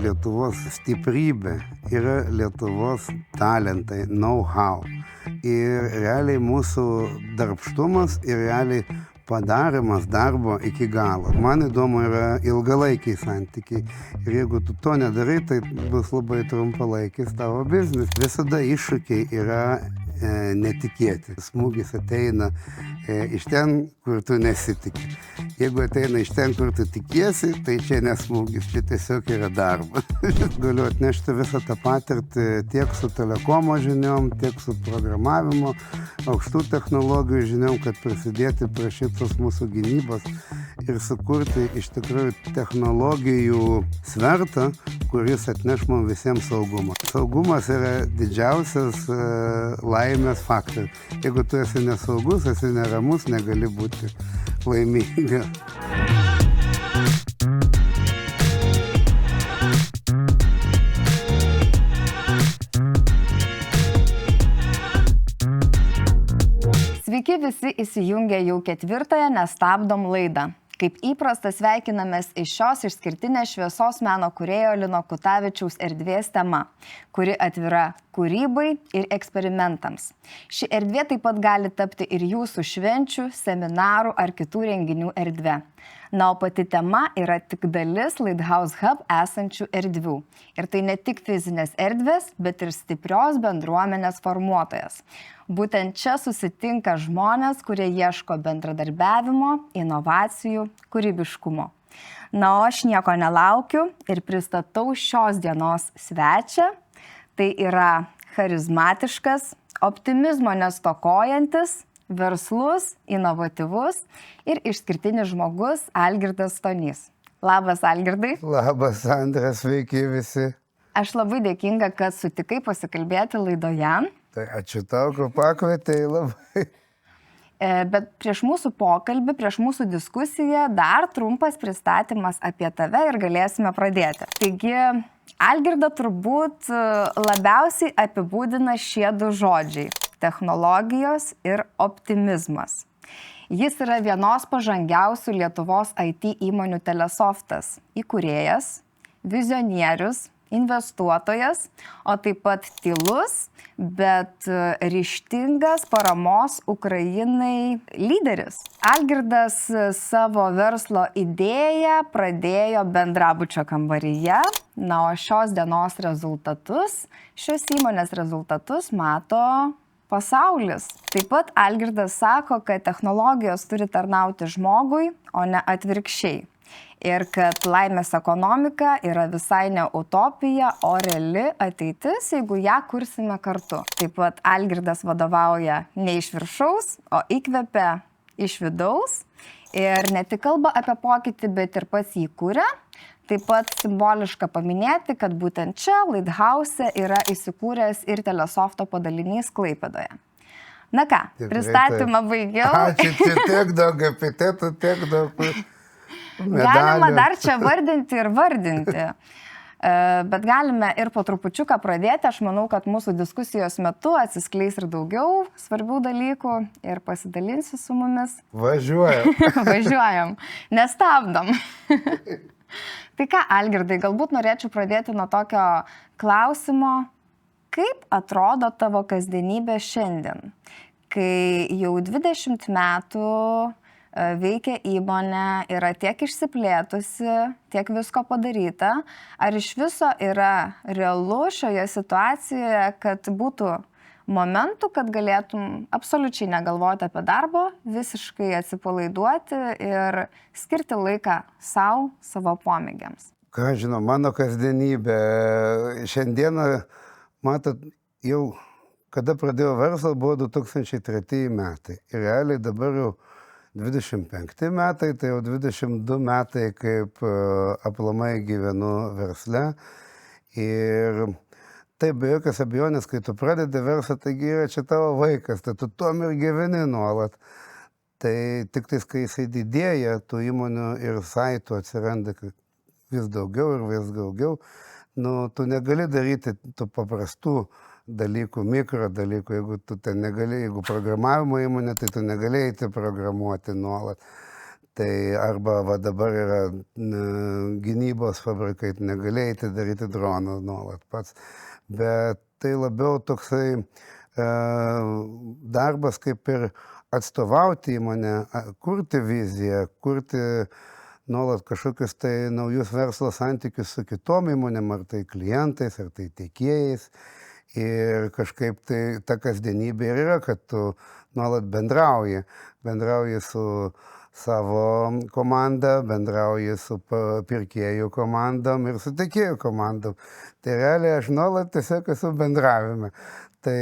Lietuvos stiprybė, yra Lietuvos talentai, know-how. Ir realiai mūsų darbštumas ir realiai padarimas darbo iki galo. Man įdomu yra ilgalaikiai santykiai. Ir jeigu tu to nedarai, tai bus labai trumpalaikis tavo biznis. Visada iššūkiai yra netikėti. Smūgis ateina iš ten, kur tu nesitiki. Jeigu ateina iš ten, kur tu tikiesi, tai čia nesmūgis, čia tiesiog yra darbas. Galiu atnešti visą tą patirtį tiek su telekomo žiniom, tiek su programavimo, aukštų technologijų žiniom, kad prisidėti prie šitos mūsų gynybos ir sukurti iš tikrųjų technologijų svertą, kuris atneš mums visiems saugumą. Saugumas yra didžiausias laimės faktorius. Jeigu tu esi nesaugus, esi neramus, negali būti laiminga. Sveiki visi įsijungę jau 4. Nestabdom laidą. Kaip įprasta sveikinamės iš šios išskirtinės šviesos meno kūrėjo Lino Kutavičiaus erdvės tema, kuri atvira kūrybai ir eksperimentams. Ši erdvė taip pat gali tapti ir jūsų švenčių, seminarų ar kitų renginių erdvė. Na, o pati tema yra tik dalis Lighthouse Hub esančių erdvių. Ir tai ne tik fizinės erdvės, bet ir stiprios bendruomenės formuotojas. Būtent čia susitinka žmonės, kurie ieško bendradarbiavimo, inovacijų, kūrybiškumo. Na, o aš nieko nelaukiu ir pristatau šios dienos svečią. Tai yra charizmatiškas, optimizmo nestokojantis, verslus, inovatyvus ir išskirtinis žmogus Algirdas Stonys. Labas, Algirdai. Labas, Andrės, sveiki visi. Aš labai dėkinga, kad sutikai pasikalbėti laidoje. Tai ačiū tau, kad pakvietei labai. Bet prieš mūsų pokalbį, prieš mūsų diskusiją dar trumpas pristatymas apie tave ir galėsime pradėti. Taigi, Algirdą turbūt labiausiai apibūdina šie du žodžiai – technologijos ir optimizmas. Jis yra vienos pažangiausių Lietuvos IT įmonių Telesoftas, įkūrėjas, vizionierius, investuotojas, o taip pat tylus, bet ryžtingas paramos Ukrainai lyderis. Algirdas savo verslo idėją pradėjo bendrabučio kambaryje, na, o šios dienos rezultatus, šios įmonės rezultatus mato pasaulis. Taip pat Algirdas sako, kad technologijos turi tarnauti žmogui, o ne atvirkščiai. Ir kad laimės ekonomika yra visai ne utopija, o reali ateitis, jeigu ją kursime kartu. Taip pat Algirdas vadovauja ne iš viršaus, o įkvepia iš vidaus. Ir ne tik kalba apie pokytį, bet ir pats jį kuria. Taip pat simboliška paminėti, kad būtent čia, Lighthouse, yra įsikūręs ir Telesofto padalinys Klaipėdoje. Na ką, pristatymą baigiau. Ačiū, tiek daug epitetų, tiek daug medalių. Galima dar čia vardinti ir vardinti. Bet galime ir po trupučiuką pradėti. Aš manau, kad mūsų diskusijos metu atsiskleis ir daugiau svarbių dalykų ir pasidalinsi su mumis. Važiuojam. Važiuojam. Nestabdom. Tai ką, Algirdai, galbūt norėčiau pradėti nuo tokio klausimo, kaip atrodo tavo kasdienybė šiandien, kai jau 20 metų veikia įmonė, yra tiek išsiplėtusi, tiek visko padaryta, ar iš viso yra realu šioje situacijoje, kad būtų momentų, kad galėtum absoliučiai negalvoti apie darbą, visiškai atsipalaiduoti ir skirti laiką savo pomėgiams. Ką žinau, mano kasdienybė. Šiandieną, matot, jau kada pradėjau verslą, buvo 2003 metai. Ir realiai dabar jau 25 metai, tai jau 22 metai, kaip aplamai gyvenu versle. Ir taip, be jokios abejonės, kai tu pradedi verslą, taigi yra čia tavo vaikas, tai tu tuom ir gyveni nuolat. Tai tik tais, kai jisai didėja, tų įmonių ir saitų atsiranda vis daugiau ir vis daugiau, tu negali daryti tų paprastų dalykų, mikro dalykų, jeigu tu ten negali, jeigu programavimo įmonė, tai tu negali eiti programuoti nuolat. Tai arba va dabar yra gynybos fabrikai, negalėjai atidaryti droną nuolat pats. Bet tai labiau toksai darbas kaip ir atstovauti įmonę, kurti viziją, kurti nuolat kažkokius tai naujus verslo santykius su kitom įmonėm, ar tai klientais, ar tai tiekėjais. Ir kažkaip tai ta kasdienybė ir yra, kad tu nuolat bendrauji su savo komanda, bendrauji su pirkėjų komandom ir su tiekėjų komandom. Tai realiai aš nuolat tiesiog esu bendravime. Tai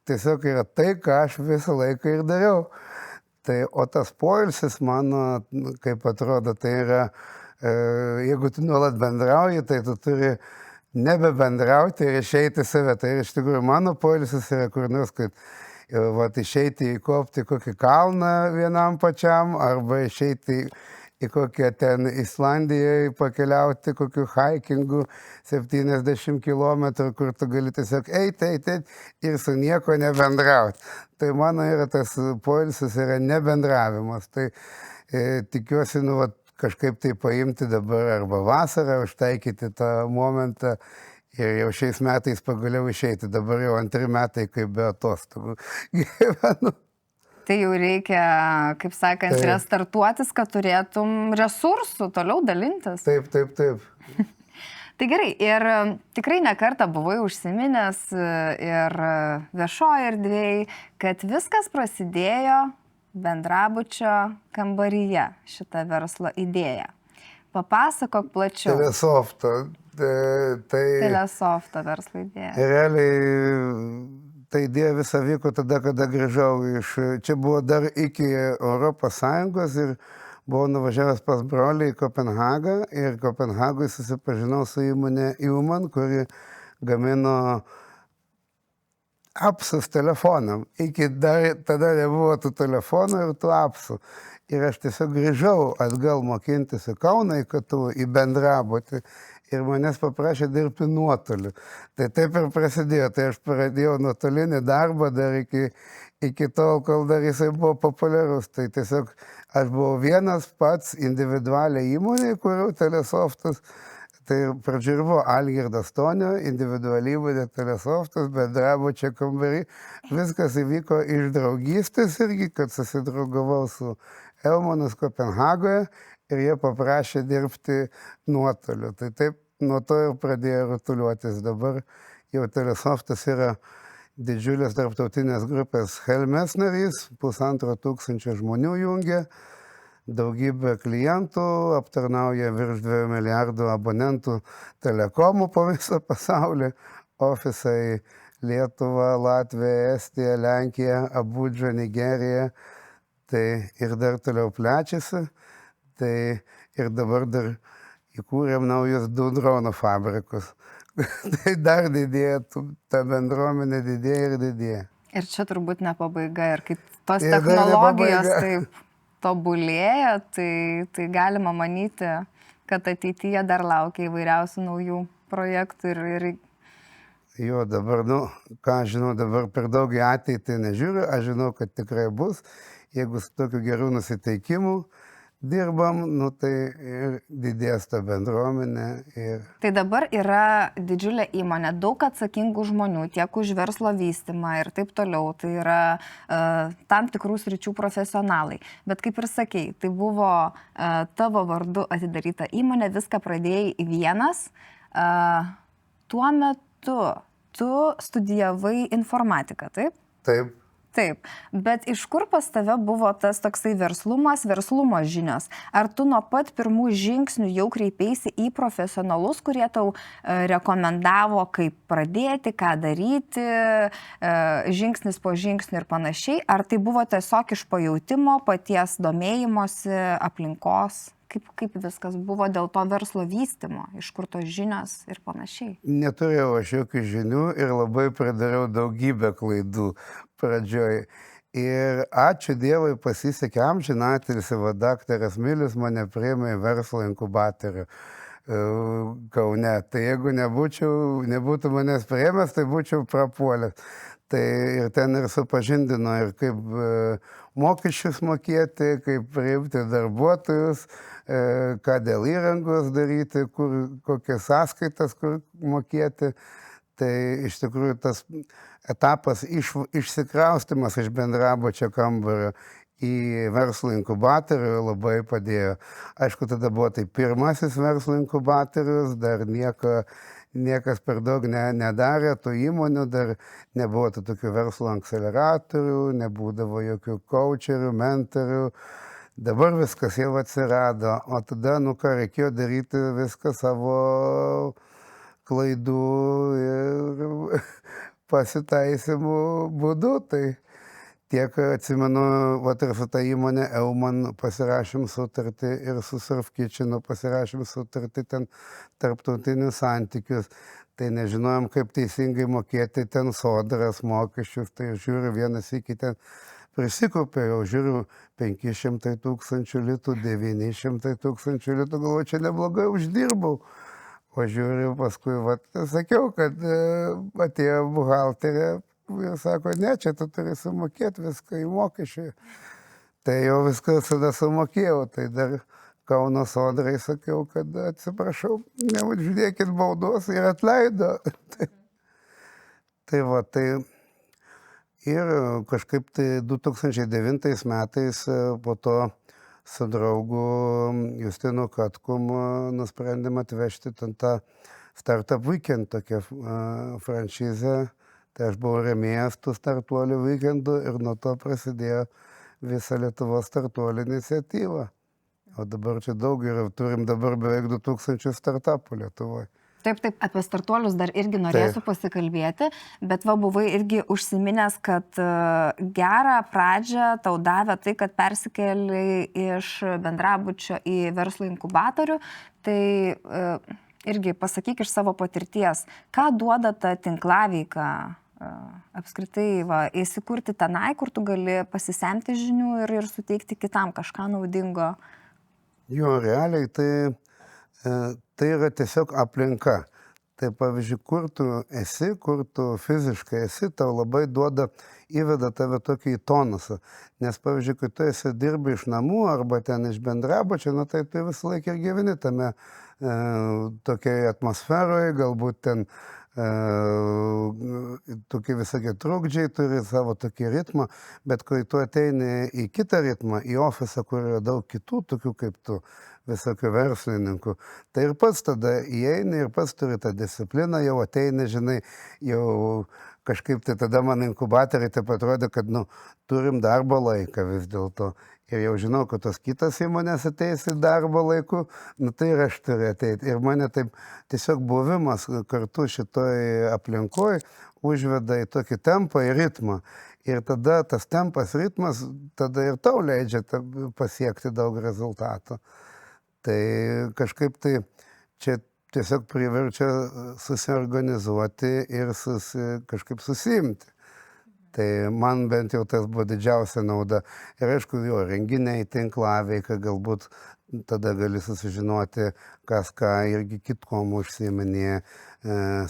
tiesiog yra tai, ką aš visą laiką ir dariau. Tai, o tas poilsis mano, kaip atrodo, tai yra, jeigu tu nuolat bendrauji, tai tu turi nebebendrauti ir išeiti save. Tai iš tikrųjų mano poilsis yra kur nors, kad išeiti įkopti kokį kalną vienam pačiam, arba išeiti į kokią ten Islandijoje pakeliauti kokiu hikingu 70 km, kur tu gali tiesiog eiti ir su nieko nebendrauti. Tai mano yra tas poilsis, yra nebendravimas. Tai tikiuosi, kažkaip tai paimti dabar arba vasarą, užtaikyti tą momentą. Ir jau šiais metais pagaliau išeiti, dabar jau 2 metai kaip be atostogų gyvenu. Tai jau reikia, kaip sakant, restartuotis, kad turėtum resursų toliau dalintis. Taip. Tai gerai, ir tikrai nekartą buvai užsiminęs ir viešoje erdvėje, kad viskas prasidėjo bendrabučio kambaryje, šita verslo idėja. Papasakok plačiau. Telesofto verslo idėja. Realiai ta idėja visa vyko tada, kada grįžau čia buvo dar iki ES ir buvau nuvažiavęs pas brolį į Kopenhagą ir Kopenhagui susipažinau su įmonė Human, kuri gamino apsus telefonam. Tada nebuvo tų telefonų ir tų apsų. Ir aš tiesiog grįžau atgal mokintis į Kauną, į KTU, į bendrabutį ir manęs paprašė dirbti nuotoliu. Tai taip ir prasidėjo. Tai aš pradėjau nuotolinį darbą dar iki tol, kol dar jisai buvo populiarus. Tai tiesiog aš buvau vienas pats individualiai įmonė, kurių Telesoftas. Tai pradžioje buvo Algirdas Stonio, individualiai įmonė Telesoftas, bendrabučio kambarį. Viskas įvyko iš draugystės irgi, kad susidraugavau su Elmanas Kopenhagoje ir jie paprašė dirbti nuotoliu. Tai taip, nuo to ir pradėjo rutuliuotis. Dabar jau Telesoftas yra didžiulės tarptautinės grupės Helmes narys, 1500 žmonių jungia, daugybė klientų, aptarnauja virš 2 milijardų abonentų telekomų po visą pasaulį, ofisai Lietuva, Latvija, Estija, Lenkija, Abudža, Nigerija. Tai ir dar toliau plečiasi, tai ir dabar dar įkūrėm naujus 2 dronų fabrikus. Tai dar didėja, ta bendruomenė didėja ir didėja. Ir čia turbūt ne pabaiga, ir kaip tos technologijos taip tobulėja, tai galima manyti, kad ateityje dar laukia įvairiausių naujų projektų ir Jo, dabar, ką aš žinau, dabar per daug į ateitį nežiūriu, aš žinau, kad tikrai bus. Jeigu su tokiu gerų nusiteikimu dirbam, tai ir didės ta bendruomenė. Tai dabar yra didžiulė įmonė, daug atsakingų žmonių, tiek už verslo vystymą ir taip toliau. Tai yra tam tikrų sričių profesionalai. Bet kaip ir sakei, tai buvo tavo vardu atidaryta įmonė, viską pradėjai vienas. Tuo metu tu studijavai informatiką, taip? Taip. Taip, bet iš kur pas tave buvo tas toksai verslumo žinios? Ar tu nuo pat pirmų žingsnių jau kreipėsi į profesionalus, kurie tau rekomendavo, kaip pradėti, ką daryti, žingsnis po žingsnių ir panašiai? Ar tai buvo tiesiog iš pajautimo, paties domėjimosi, aplinkos? Kaip viskas buvo dėl to verslo vystymo, iš kur tos žinios ir panašiai? Neturėjau aš jokių žinių ir labai pridariau daugybę klaidų pradžioj. Ir ačiū Dievui pasisekė, amžinatilsį daktaras Milius mane priėmė į verslo inkubatorių Kaune. Tai jeigu nebūtų manęs priėmęs, tai būčiau prapuolęs. Tai ir ten ir supažindino, ir kaip mokesčius mokėti, kaip priimti darbuotojus, ką dėl įrangos daryti, kokias sąskaitas, kur mokėti. Tai iš tikrųjų tas etapas išsikraustimas iš bendrabučio kambario į verslo inkubatorių labai padėjo. Aišku, tada buvo tai pirmasis verslo inkubatorius, dar niekas per daug nedarė, tų įmonių dar nebuvo tokių verslo akceleratorių, nebūdavo jokių coacherių, mentorių. Dabar viskas jau atsirado, o tada, ką reikėjo daryti viską savo klaidų ir pasitaisimų būdu. Tai tiek atsimenu, ir su ta įmonė Euman pasirašėm sutartį ir su Surf Kitchenu pasirašėm sutartį ten tarptautinius santykius. Tai nežinojom, kaip teisingai mokėti ten sodras mokesčius. Tai žiūriu, vienas iki ten prisikopė, jau žiūriu 500 000 litų, 900 000 litų, galvoju, čia neblogai uždirbau. O žiūriu, paskui, sakiau, kad atėjo buhalterė ir sako, ne, čia tu turi sumokėti viską į mokesčių. Tai jau viską tada sumokėjau, tai dar Kauno sodrai sakiau, kad atsiprašau, neuždėkit baudos ir atleido. Tai ir kažkaip tai 2009 metais po to su draugu Justinu Katkum nusprendėm atvežti ten tą Startup Weekend, tokią franšizę. Tai aš buvau rėmėjas tų startuolių weekendų ir nuo to prasidėjo visa Lietuvos startuolių iniciatyva. O dabar čia daug ir turim dabar beveik 2000 startupų Lietuvoje. Taip, apie startuolius dar irgi norėsiu pasikalbėti, bet buvai irgi užsiminęs, kad gerą pradžią tau davė tai, kad persikėlei iš bendrabučio į verslo inkubatorių. Tai irgi pasakyk iš savo patirties, ką duoda ta tinklaveika apskritai įsikurti tenai, kur tu gali pasisemti žinių ir suteikti kitam kažką naudingo. Jo, realiai tai yra tiesiog aplinka. Tai pavyzdžiui, kur tu esi, kur tu fiziškai esi, tau labai įveda tave tokį į tonusą. Nes pavyzdžiui, kai tu dirbi iš namų arba ten iš bendrabučio, tai tu visą laiką ir gyveni tame tokiai atmosferoje, galbūt ten tokie visokie trukdžiai, turi savo tokį ritmą, bet kai tu ateini į kitą ritmą, į ofisą, kur yra daug kitų, tokių kaip tu, visokių verslininkų, tai ir pats tada įeini ir pats turi tą discipliną, jau ateini, žinai, jau kažkaip tai tada man inkubatoriai taip atrodė, kad turim darbo laiką vis dėlto. Ir jau žinau, kad tos kitos įmonės ateis į darbo laiku, tai ir aš turiu ateiti. Ir mane taip tiesiog buvimas kartu šitoj aplinkoj užveda į tokį tempą, į ritmą. Ir tada tas tempas, ritmas, tada ir tau leidžia pasiekti daug rezultatų. Tai kažkaip tai čia tiesiog priverčia susiorganizuoti ir kažkaip susiimti. Tai man bent jau tas buvo didžiausia nauda. Ir aišku, jo renginiai, tinklaveika, galbūt tada gali susižinoti, kas ką irgi kitkom užsiiminėja,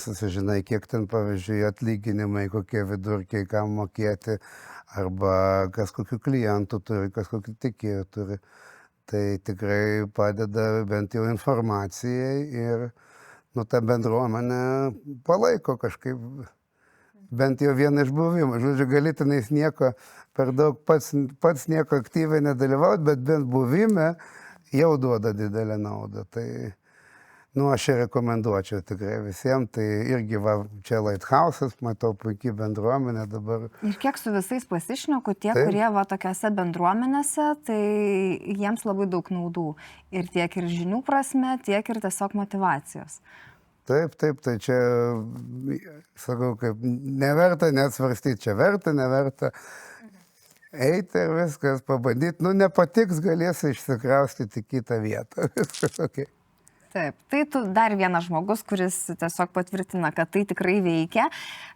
susižinai, kiek ten, pavyzdžiui, atlyginimai, kokie vidurkiai, kam mokėti, arba kas kokių klientų turi, kas kokių tiekėjų turi. Tai tikrai padeda bent jau informacijai ir ta bendruomenė palaiko kažkaip. Bent jau vieną išbuvimą. Žodžiu, gali tenais nieko per daug pats nieko aktyviai nedalyvauti, bet bent buvime jau duoda didelę naudą. Tai, aš rekomenduočiau tikrai visiems. Tai irgi čia Lighthouse'as, matau puikiai bendruomenė dabar. Ir kiek su visais pasišneku, tie, kurie tokiose bendruomenėse, tai jiems labai daug naudų. Ir tiek ir žinių prasme, tiek ir tiesiog motyvacijos. Taip, tai čia, sakau, kaip neverta net svarstyti, čia verta, neverta eiti ir viskas pabandyti. Nepatiks, galėsi išsikraustyti kitą vietą. Viskas ok. Taip, tai tu dar vienas žmogus, kuris tiesiog patvirtina, kad tai tikrai veikia.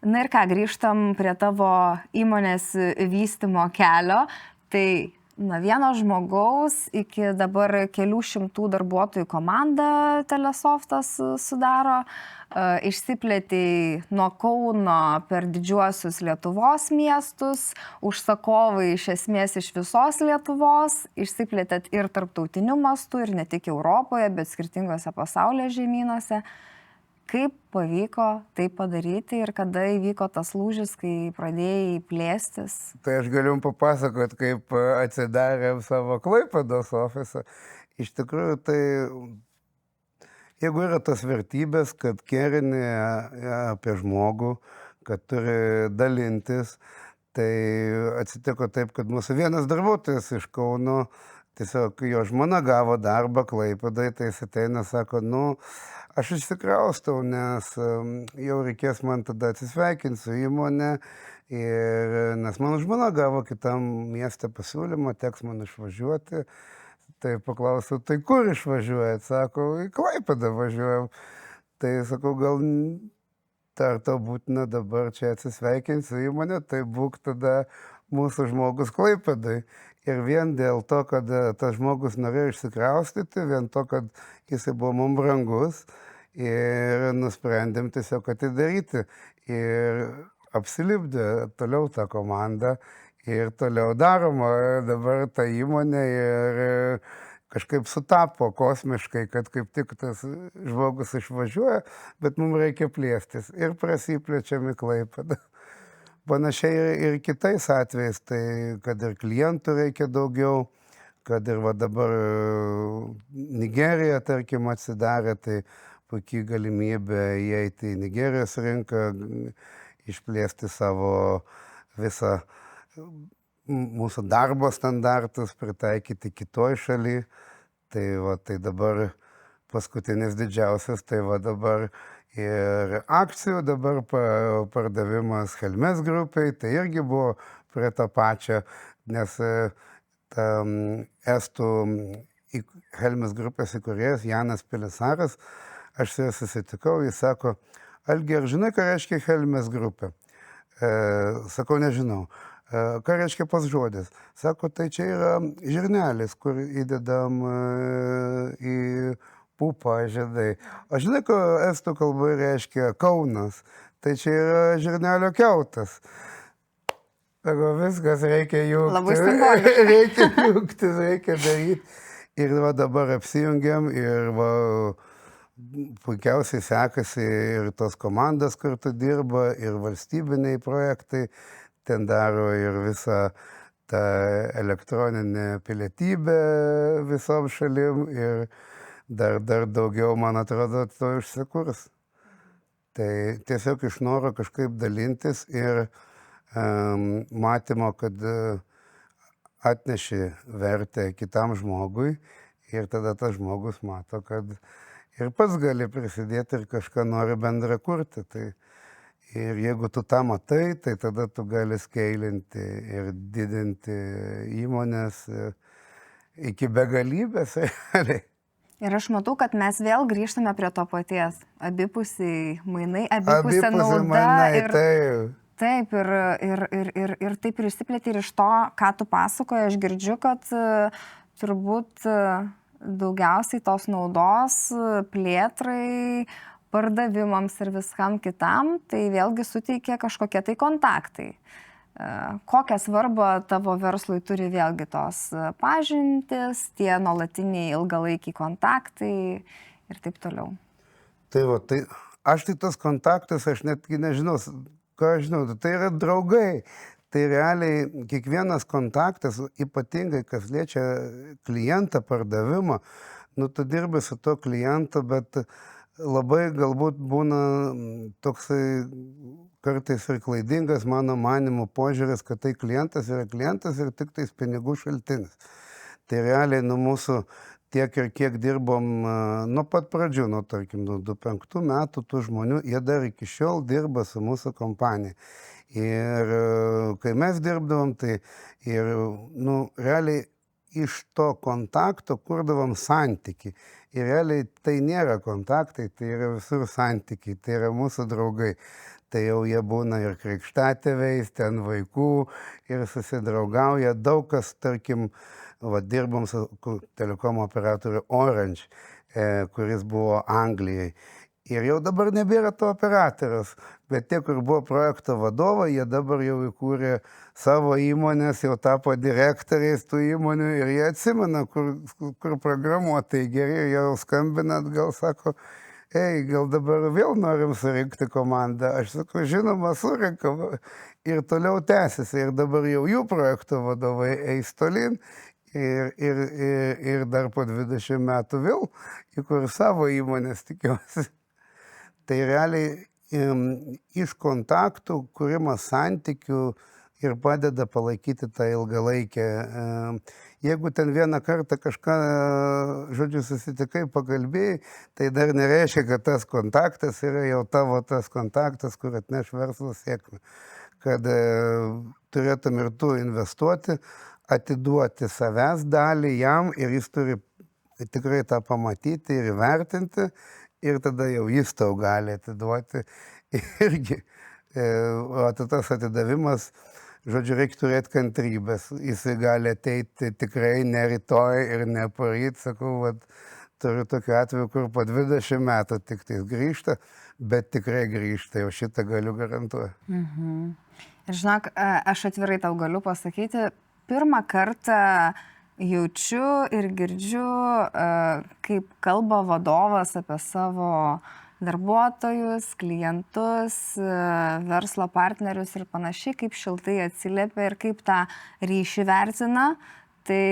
Na ir ką, grįžtam prie tavo įmonės vystymo kelio. Tai nuo vieno žmogaus iki dabar kelių šimtų darbuotojų komandą Telesoftas sudaro. Išsiplėtė nuo Kauno per didžiuosius Lietuvos miestus, užsakovai iš esmės iš visos Lietuvos, išsiplėtėt ir tarptautiniu mastu, ir ne tik Europoje, bet skirtingose pasaulio žemynuose. Kaip pavyko tai padaryti ir kada įvyko tas lūžis, kai pradėjai plėstis? Tai aš galiu papasakoti, kaip atsidarėm savo Klaipėdos ofisą. Iš tikrųjų, tai jeigu yra tos vertybės, kad kerini apie žmogų, kad turi dalintis, tai atsitiko taip, kad mūsų vienas darbuotojas iš Kauno, tiesiog jo žmona gavo darbą Klaipėdai, tai jis ateina, sako, aš išsikraustau, nes jau reikės man tada atsisveikinti su įmonė, nes mano žmona gavo kitam mieste pasiūlymą, teks man išvažiuoti. Tai paklausiau, tai kur išvažiuojat? Sako, į Klaipėdą važiuojam. Tai sakau, gal ar tau būtina dabar čia atsisveikinti su įmonė, tai būk tada mūsų žmogus Klaipėdai. Ir vien dėl to, kad tas žmogus norėjo išsikraustyti, vien to, kad jisai buvo mums brangus, ir nusprendėm tiesiog atidaryti. Ir apsilipdė toliau tą komandą ir toliau daroma dabar ta įmonė ir kažkaip sutapo kosmiškai, kad kaip tik tas žmogus išvažiuoja, bet mums reikia plėstis ir prasiplečiam į Klaipėdą. Panašiai ir kitais atvejais, tai kad ir klientų reikia daugiau, kad ir dabar Nigerija, tarkim, atsidarė, tai puikiai galimybė įeiti į Nigerijos rinką, išplėsti savo visą mūsų darbo standartus, pritaikyti kitoj šaly. Tai dabar paskutinis didžiausias, tai dabar ir akcijų dabar pardavimas Helmes grupiai, tai irgi buvo prie to pačio, nes ta estų Helmes grupės įkūrėjas Janas Pelisaras, aš su juo susitikau, jis sako, Algi, ar žinai, ką reiškia Helmes grupė? Sakau, nežinau. Ką reiškia pas žodis? Sako, tai čia yra žirnelis, kur įdedam į pupą žiedai. O žinai, ko estų kalbai reiškia Kaunas? Tai čia yra žirnelio kiautas. Sako, viskas reikia jungti. Labai simboliška. Reikia jungtis, reikia daryti. Ir dabar apsijungiam ir puikiausiai sekasi ir tos komandas kartu dirba, ir valstybiniai projektai. Ten daro ir visą tą elektroninę pilietybę visom šalim ir dar daugiau, man atrodo, to išsikurs. Tai tiesiog iš noro kažkaip dalintis ir matymo, kad atneši vertę kitam žmogui ir tada tas žmogus mato, kad ir pats gali prisidėti ir kažką nori bendrą kurti. Ir jeigu tu tą matai, tai tada tu gali skeilinti ir didinti įmonės iki begalybės. Ir aš matau, kad mes vėl grįžtame prie to paties. Abipusiai mainai, abipusė nauda. Mainai, taip, ir taip ir išsiplėti ir iš to, ką tu pasakoji, aš girdžiu, kad turbūt daugiausiai tos naudos plėtrai, pardavimams ir viskam kitam, tai vėlgi suteikia kažkokie tai kontaktai. Kokią svarbą tavo verslui turi vėlgi tos pažintis, tie nuolatiniai ilgalaikiai kontaktai ir taip toliau. Tai aš tai tos kontaktus, aš netgi nežinau, ką aš žinau, tai yra draugai. Tai realiai kiekvienas kontaktas, ypatingai kas liečia klientą, pardavimą, tu dirbi su to klientu, bet labai galbūt būna toksai kartais ir klaidingas mano manymu požiūris, kad tai klientas yra klientas ir tik tais pinigų šaltinis. Tai realiai mūsų tiek ir kiek dirbom nuo pat pradžių, tarkim, nuo 2005 metų tų žmonių, jie dar iki šiol dirba su mūsų kompanija. Ir kai mes dirbdavom, tai ir realiai iš to kontakto kurdavom santykį. Ir realiai tai nėra kontaktai, tai yra visur santykiai, tai yra mūsų draugai. tai jau jie būna ir krikštatėviais, ten vaikų ir susidraugauja. Daug kas, tarkim, dirbom su telekomo operatoriu Orange, kuris buvo Anglijai. Ir jau dabar nebėra to operatorius, bet tie, kur buvo projekto vadovai, jie dabar jau įkūrė savo įmonės, jau tapo direktoriais tų įmonių ir jie atsimena, kur programuotojai geri, jie jau skambina atgal, sako, gal dabar vėl norim surinkti komandą. Aš sakau, žinoma, surinkam ir toliau tęsiasi. Ir dabar jau jų projekto vadovai eis tolin ir dar po 20 metų vėl įkur savo įmonės, tikiuosi. Tai realiai iš kontaktų kūrimas santykių ir padeda palaikyti tą ilgalaikę. Jeigu ten vieną kartą kažką, žodžiu, susitikai, pakalbėjai, tai dar nereiškia, kad tas kontaktas yra jau tavo tas kontaktas, kur atneš verslo sėkmę. Kad turėtum ir tu investuoti, atiduoti savęs dalį jam ir jis turi tikrai tą pamatyti ir įvertinti. Ir tada jau jis tau gali atiduoti irgi. O tas atidavimas, žodžiu, reikia turėti kantrybės. Jisai gali ateiti tikrai ne rytoj ir ne poryt. Sakau, turiu tokiu atveju, kur po 20 metų tik tai grįžta, bet tikrai grįžta. Jau šitą galiu garantuoti. Ir žinok, aš atvirai tau galiu pasakyti, pirmą kartą jaučiu ir girdžiu, kaip kalba vadovas apie savo darbuotojus, klientus, verslo partnerius ir panašiai, kaip šiltai atsiliepia ir kaip tą ryšį vertina. Tai,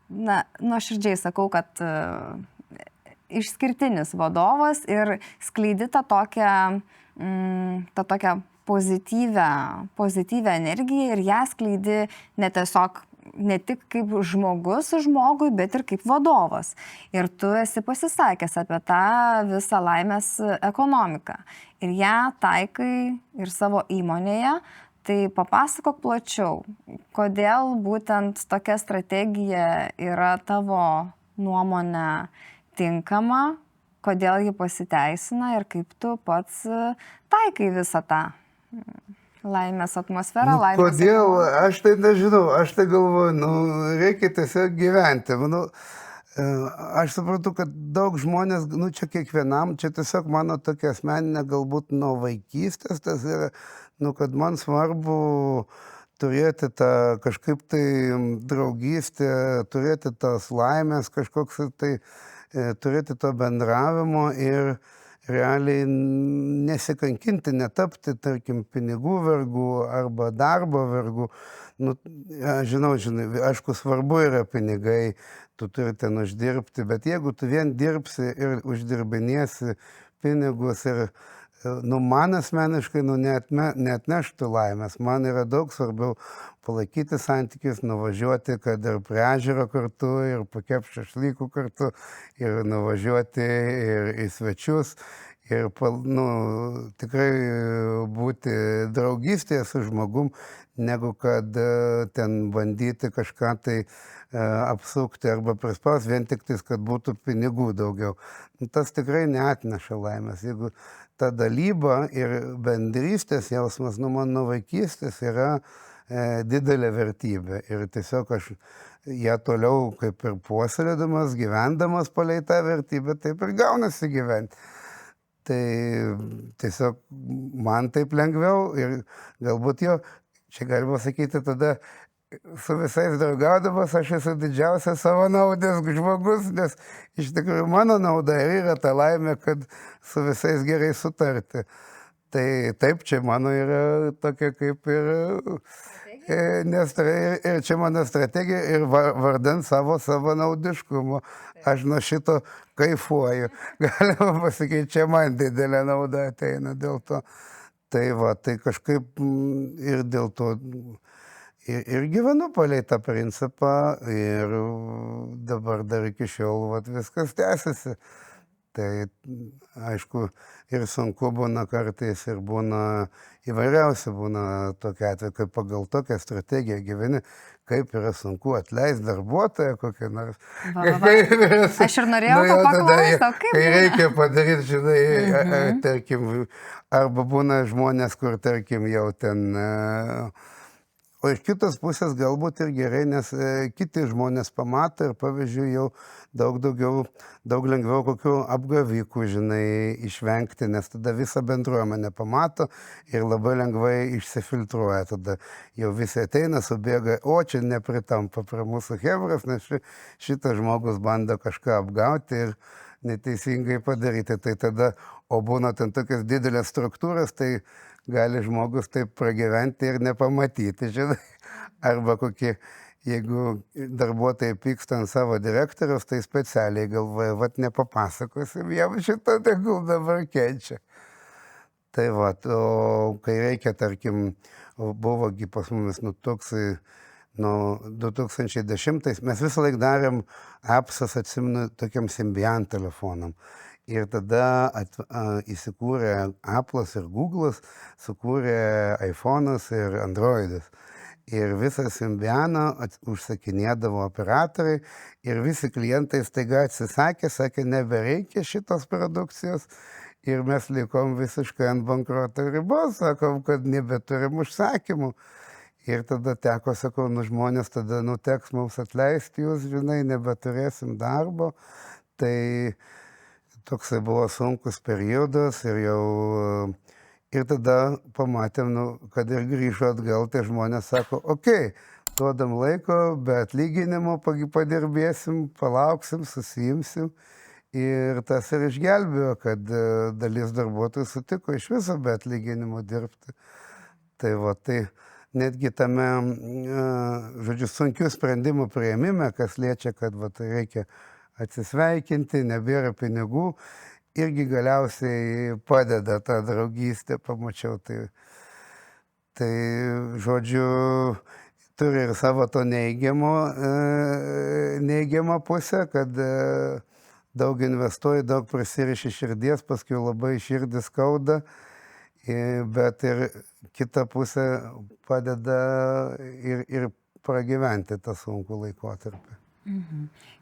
nuoširdžiai sakau, kad išskirtinis vadovas ir skleidi tą tokią pozityvę energiją ir ją skleidi ne tik kaip žmogus žmogui, bet ir kaip vadovas. Ir tu esi pasisakęs apie tą visą laimės ekonomiką. Ir ją taikai ir savo įmonėje. Tai papasakok plačiau, kodėl būtent tokia strategija yra tavo nuomonė tinkama, kodėl ji pasiteisina ir kaip tu pats taikai visą tą laimės atmosferą, laimės kodėl? ekonomiką. Aš tai nežinau, aš tai galvoju, reikia tiesiog gyventi. Aš suprantu, kad daug žmonės, čia kiekvienam, čia tiesiog mano tokia asmeninė galbūt nuo vaikystės, tas yra, kad man svarbu turėti tą kažkaip tai draugystę, turėti tos laimės, kažkoks tai turėti to bendravimo ir realiai nesikankinti, netapti, tarkim, pinigų vergų arba darbo vergų. Žinai, aišku, svarbu yra pinigai, tu turi ten uždirbti, bet jeigu tu vien dirbsi ir uždirbinėsi pinigus ir, man asmeniškai, neatneštų laimės. Man yra daug svarbiau palaikyti santykius, nuvažiuoti, kad ir prie ežero kartu, ir pakepti šašlykų kartu, ir nuvažiuoti ir į svečius, ir tikrai būti draugystėje su žmogum, negu kad ten bandyti kažką tai apsukti arba prispaus, vien tik tais, kad būtų pinigų daugiau. Tas tikrai neatneša laimės. Jeigu ta dalyba ir bendrystės jausmas, man nuo vaikystės yra didelė vertybė. Ir tiesiog aš ją toliau kaip ir puoselėdamas, gyvendamas palei tą vertybę, taip ir gaunasi gyventi. Tai tiesiog man taip lengviau ir galbūt čia galima sakyti tada, su visais draugaudamas aš esu didžiausias savanaudis žmogus, nes iš tikrųjų mano nauda ir yra ta laimė, kad su visais gerai sutarti. Tai taip, čia mano yra tokia kaip ir čia mano strategija ir vardan savo savanaudiškumo. Aš nuo šito kaifuoju. Galima pasakyti, čia man didelė nauda ateina dėl to. Tai kažkaip ir dėl to ir gyvenu palei tą principą ir dabar dar iki šiol viskas tęsiasi. Tai aišku, ir sunku būna kartais, ir būna įvairiausia, būna tokia atveju, kai pagal tokią strategiją gyveni, kaip yra sunku atleisti darbuotoją kokį nors. Aš ir norėjau paklausti, kaip kai reikia padaryti, žinai, tarkim, arba būna žmonės, kur, tarkim, jau ten... O iš kitos pusės galbūt ir gerai, nes kiti žmonės pamato ir, pavyzdžiui, jau daug lengviau kokių apgavikų, žinai, išvengti, nes tada visą bendruomenę pamato ir labai lengvai išsifiltruoja. Tada jau visi ateina, subėga, o čia nepritampa prie mūsų chebros, nes šitas žmogus bando kažką apgauti ir neteisingai padaryti. Tai tada, o būna ten tokias didelės struktūras, tai gali žmogus taip pragyventi ir nepamatyti, žinai. Arba kokie, jeigu darbuotojai pyksta ant savo direktoriaus, tai specialiai galvoja, vat nepapasakosim, jam šitą tegul dabar kenčia. Tai vat, o kai reikia, tarkim, buvogi pas mumis toks, 2010 mes visą laik darėm appsas, atsimenu, tokiam Symbian telefonam. Ir tada įsikūrė Apple'as ir Google'as, sukūrė iPhone'as ir Android'as. Ir visą Symbianą užsakinėdavo operatoriai ir visi klientai staiga atsisakė, sakė, nebereikia šitos produkcijos. Ir mes likom visiškai ant bankroto ribos, sakom, kad nebeturim užsakymų. Ir tada teko, sakau, žmonės tada teks mums atleisti jūs, žinai, nebeturėsim darbo. Tai toksai buvo sunkus periodas ir jau... Ir tada pamatėm, kad ir grįžo atgal, tai žmonės sako, okei, duodam laiko, be atlyginimo padirbėsim, palauksim, susijimsim. Ir tas ir išgelbėjo, kad dalis darbuotojų sutiko iš viso be atlyginimo dirbti. Tai va, tai netgi tame, žodžiu, sunkių sprendimų priėmime, kas liečia, kad va, tai reikia atsisveikinti, nebėra pinigų, irgi galiausiai padeda tą draugystę, pamačiau. Tai žodžiu, turi ir savo to neigiamą pusę, kad daug investuoji, daug prisiriši širdies, paskui labai širdį skauda, bet ir kita pusė padeda ir pragyventi tą sunkų laikotarpį.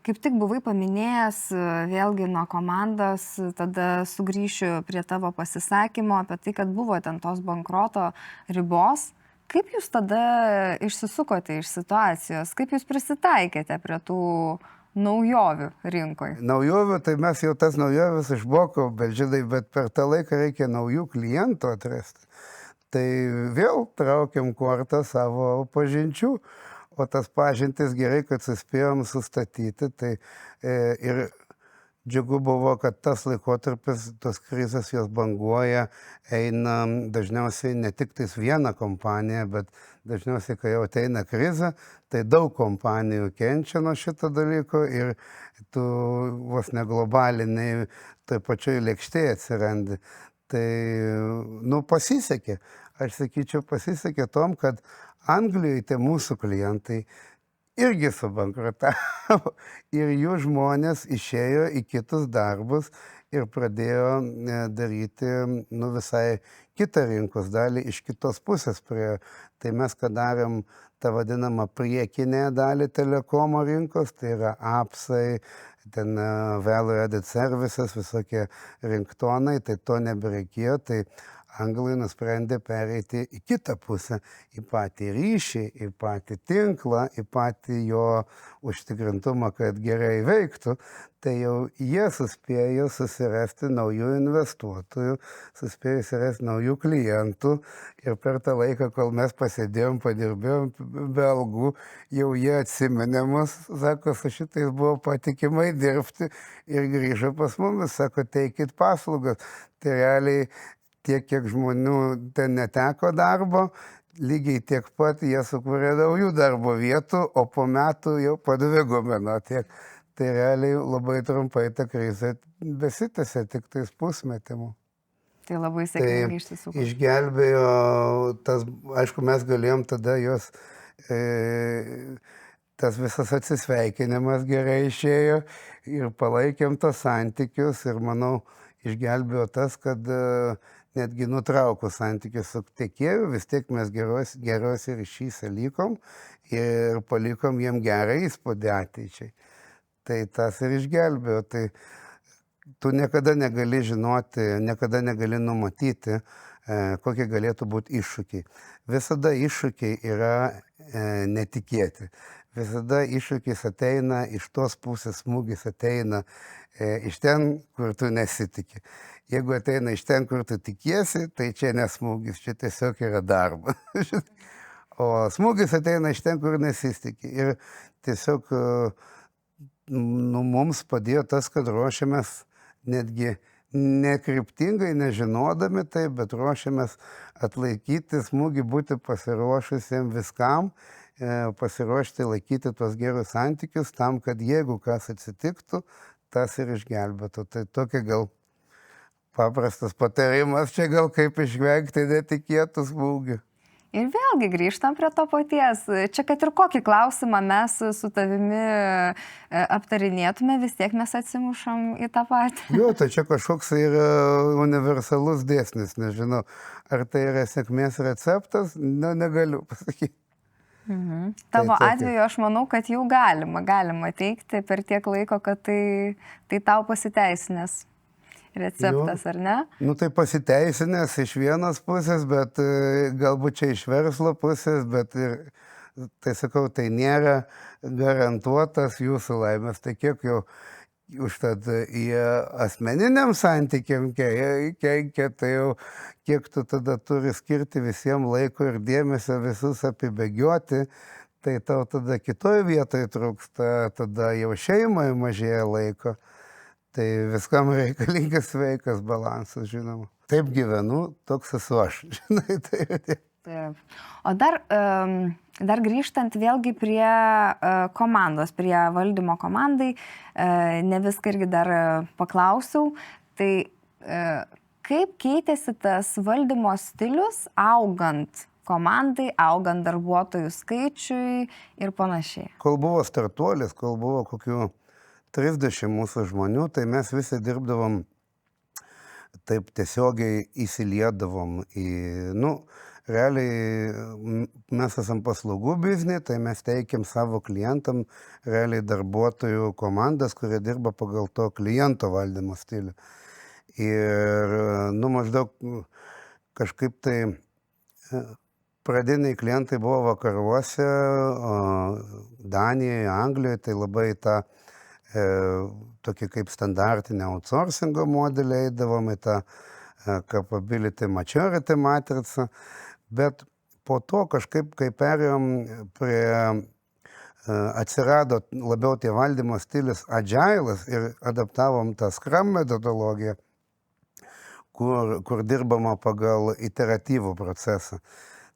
Kaip tik buvai paminėjęs vėlgi nuo komandos, tada sugrįšiu prie tavo pasisakymo apie tai, kad buvo ten tos bankroto ribos. Kaip jūs tada išsisukote iš situacijos? Kaip jūs prisitaikėte prie tų naujovių rinkoje? Naujovių, tai mes jau tas naujoves išmokom, bet žinai, bet per tą laiką reikia naujų klientų atrasti. Tai vėl traukiam kortą savo pažinčių. O tas pažintis gerai, kad suspėjom sustatyti, tai ir džiugu buvo, kad tas laikotarpis, tos krizės jos banguoja, eina dažniausiai ne tik tais viena kompanija, bet dažniausiai, kai jau ateina krizė, tai daug kompanijų kenčia nuo šito dalyko ir tu vos ne globaliniai toj pačioj lėkštėje atsirandi. Tai, pasisekė. Aš sakyčiau, pasisekė tom, kad Anglijoje tie mūsų klientai irgi subankrutavo ir jų žmonės išėjo į kitus darbus ir pradėjo daryti visai kitą rinkos dalį iš kitos pusės. Tai mes, kad darėm tą vadinamą priekinę dalį telekomo rinkos, tai yra appsai, ten value added services, visokie ringtonai, tai to nebereikėjo. Tai Anglai nusprendė pereiti į kitą pusę, į patį ryšį, į patį tinklą, į patį jo užtikrintumą, kad gerai veiktų. Tai jau jie suspėjo susirasti naujų investuotojų, suspėjo susirasti naujų klientų ir per tą laiką, kol mes pasėdėjom, padirbėjom be algų, jau jie atsiminė mus, sako, su šitais buvo patikimai dirbti ir grįžo pas mumis, sako, teikit paslaugas. Tai realiai tiek, kiek žmonių ten neteko darbo, lygiai tiek pat jie sukūrė naujų darbo vietų, o po metų jau padvigubino tiek. Tai realiai labai trumpai ta krizė besitęsė tik tais pusmetį. Tai labai sėkmingai išsisuko. Išgelbėjo tas, aišku, mes galėjom tada jos tas visas atsisveikinimas gerai išėjo ir palaikėm tos santykius ir manau, išgelbėjo tas, kad netgi nutraukus santykius su tiekėju, vis tiek mes geruose ryšyse likom ir palikom jiem gerą įspūdį ateičiai. Tai tas ir išgelbėjo. Tai tu niekada negali žinoti, niekada negali numatyti, kokie galėtų būti iššūkiai. Visada iššūkiai yra netikėti. Visada iššūkis ateina iš tos pusės, smūgis ateina iš ten, kur tu nesitiki. Jeigu ateina iš ten, kur tu tikiesi, tai čia nesmūgis, čia tiesiog yra darbas. O smūgis ateina iš ten, kur nesitiki. Ir tiesiog mums padėjo tas, kad ruošiamės netgi nekryptingai, nežinodami tai, bet ruošiamės atlaikyti smūgį, būti pasiruošusiems viskam, pasiruošti laikyti tuos gerus santykius tam, kad jeigu kas atsitiktų, tas ir išgelbėtų. Tai tokia gal paprastas patarimas, čia gal kaip išvengti netikėtų smūgių. Ir vėlgi grįžtam prie to paties. Čia, kad ir kokį klausimą mes su tavimi aptarinėtume, vis tiek mes atsimušam į tą patį. Jo, tai čia kažkoks yra universalus dėsnis, nežinau, ar tai yra sėkmės receptas, negaliu pasakyti. Tavo atveju aš manau, kad jau galima teikti per tiek laiko, kad tai tau pasiteisinęs receptas, ar ne? Nu tai pasiteisinęs iš vienos pusės, bet galbūt čia iš verslo pusės, bet ir, tai sakau, tai nėra garantuotas jūsų laimės. Tai kiek jau užtat jie asmeniniam santykiam kenkia, tai jau kiek tu tada turi skirti visiems laiko ir dėmesio visus apibėgioti, tai tau tada kitoje vietoje trūksta, tada jau šeimai mažėja laiko. Tai viskam reikalingas sveikas balansas, žinoma. Taip gyvenu, toks esu aš, žinai, tai taip. O dar grįžtant vėlgi prie komandos, prie valdymo komandai, ne viską irgi dar paklausiau, tai kaip keitėsi tas valdymo stilius augant komandai, augant darbuotojų skaičiui ir panašiai? Kol buvo startuolis, kol buvo kokių 30 mūsų žmonių, tai mes visi dirbdavom, taip tiesiogiai įsiliedavom į, realiai mes esam paslaugų biznį, tai mes teikiam savo klientam realiai darbuotojų komandas, kurie dirba pagal to kliento valdymo stilių. Ir, maždaug kažkaip tai pradiniai klientai buvo vakaruose, Danijoje, Anglijoje, tai labai tą tokį kaip standartinę outsourcingo modelį eidavom į tą capability maturity matricą, bet po to kažkaip, kai perėjom atsirado labiau tie valdymo stilius agile'as ir adaptavom tą Scrum metodologiją, kur dirbama pagal iteratyvų procesą.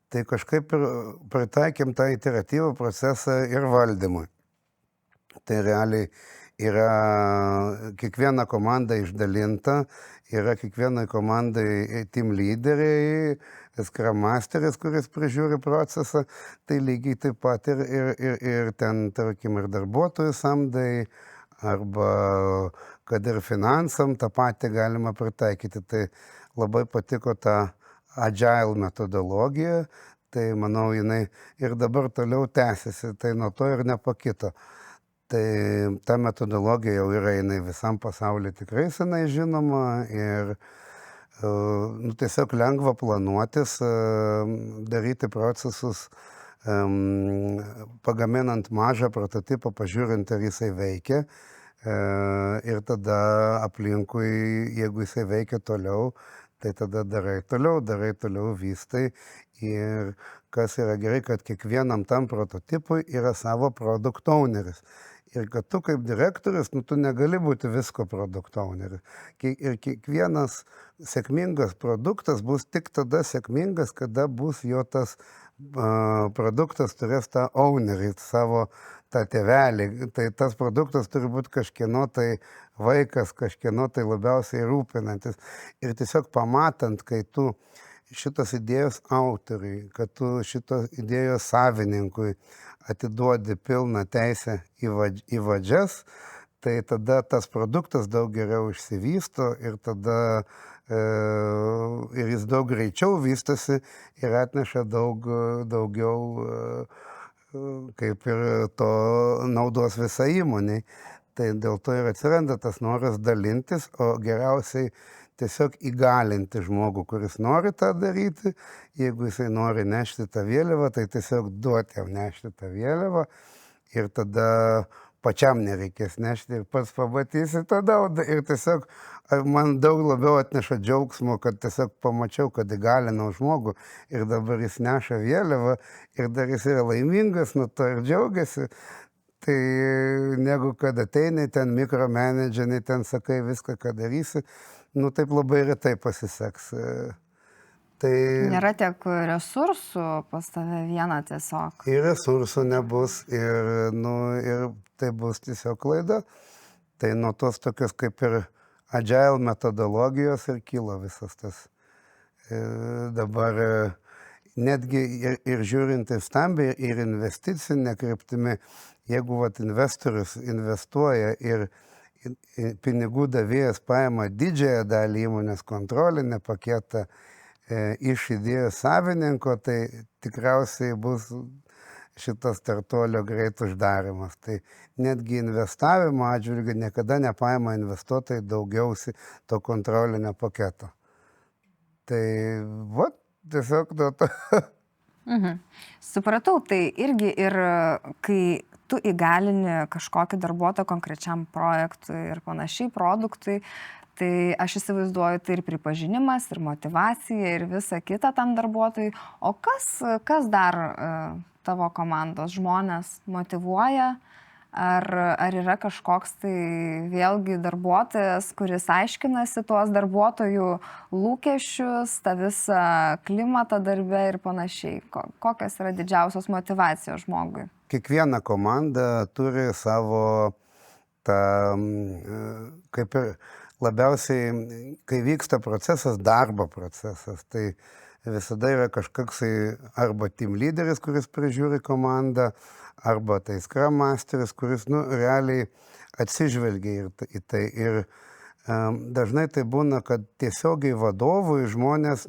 Tai kažkaip ir pritaikėm tą iteratyvų procesą ir valdymui. Tai realiai yra kiekviena komanda išdalinta, yra kiekvienai komandai team lyderiai, Scrum masteris, kuris prižiūri procesą, tai lygiai taip pat ir ten, tarkim, ir darbuotojų samdai, arba kad ir finansam tą patį galima pritaikyti. Tai labai patiko ta agile metodologija, tai manau, jinai ir dabar toliau tęsiasi, tai nuo to ir nepakito. Tai ta metodologija jau yra jinai visam pasaulyje tikrai senai žinoma ir tiesiog lengva planuotis, daryti procesus, pagaminant mažą prototipą, pažiūrint, ar jisai veikia. Ir tada aplinkui, jeigu jisai veikia toliau, tai tada darai toliau vystai. Ir kas yra gerai, kad kiekvienam tam prototipui yra savo product owneris. Ir kad tu kaip direktorius, tu negali būti visko product owneris. Ir kiekvienas sėkmingas produktas bus tik tada sėkmingas, kada bus jo tas produktas turės tą ownerį, savo tą tėvelį. Tai tas produktas turi būti kažkieno tai vaikas, kažkieno tai labiausiai rūpinantis. Ir tiesiog pamatant, kai tu šitos idėjos autoriui, kad tu šitos idėjos savininkui atiduodi pilną teisę į vadžias, tai tada tas produktas daug geriau išsivysto ir tada ir jis daug greičiau vystosi ir atneša daugiau kaip ir to naudos visai įmoniai. Tai dėl to ir atsiranda tas noras dalintis, o geriausiai tiesiog įgalinti žmogų, kuris nori tą daryti. Jeigu jisai nori nešti tą vėliavą, tai tiesiog duoti jam nešti tą vėliavą ir tada pačiam nereikės nešti ir pats pamatysi tą naudą. Ir tiesiog man daug labiau atneša džiaugsmo, kad tiesiog pamačiau, kad įgalinau žmogų ir dabar jis neša vėliavą ir dar jis yra laimingas, nuo to ir džiaugiasi. Tai negu kad ateini ten mikromenedžinį, ten sakai viską, ką darysi, nu taip labai retai pasiseks. Tai Nėra tiek resursų pas tave vieną tiesiog. ir resursų nebus, ir tai bus tiesiog klaida. Tai nuo tos tokios kaip ir agile metodologijos ir kilo visas tas. Dabar netgi ir žiūrint ir stambiai, ir investicinė kryptimi, jeigu investorius investuoja ir pinigų davėjas paima didžiąją dalį įmonės kontrolinį paketą iš idėjos savininko, tai tikriausiai bus šitas startuolio greit uždarimas. Tai netgi investavimo atžvilgiu niekada nepaima investuotojai daugiausiai to kontrolinio paketo. Tai tiesiog nuo to. Supratau, tai irgi ir kai tu įgalini kažkokį darbuotoją konkrečiam projektui ir panašiai produktui, tai aš įsivaizduoju, tai ir pripažinimas, ir motyvacija, ir visa kita tam darbuotojui. O kas dar tavo komandos žmonės motyvuoja? Ar yra kažkoks tai vėlgi darbuotojas, kuris aiškinasi tuos darbuotojų lūkesčius, tą visą klimatą darbe ir panašiai? Kokios yra didžiausios motyvacijos žmogui? Kiekviena komanda turi savo tą, kaip ir labiausiai, kai vyksta procesas, darbo procesas, tai visada yra kažkoks arba team lyderis, kuris prižiūri komandą, arba tai Scrum Masteris, kuris realiai atsižvelgia į tai. Ir dažnai tai būna, kad tiesiogiai vadovui žmonės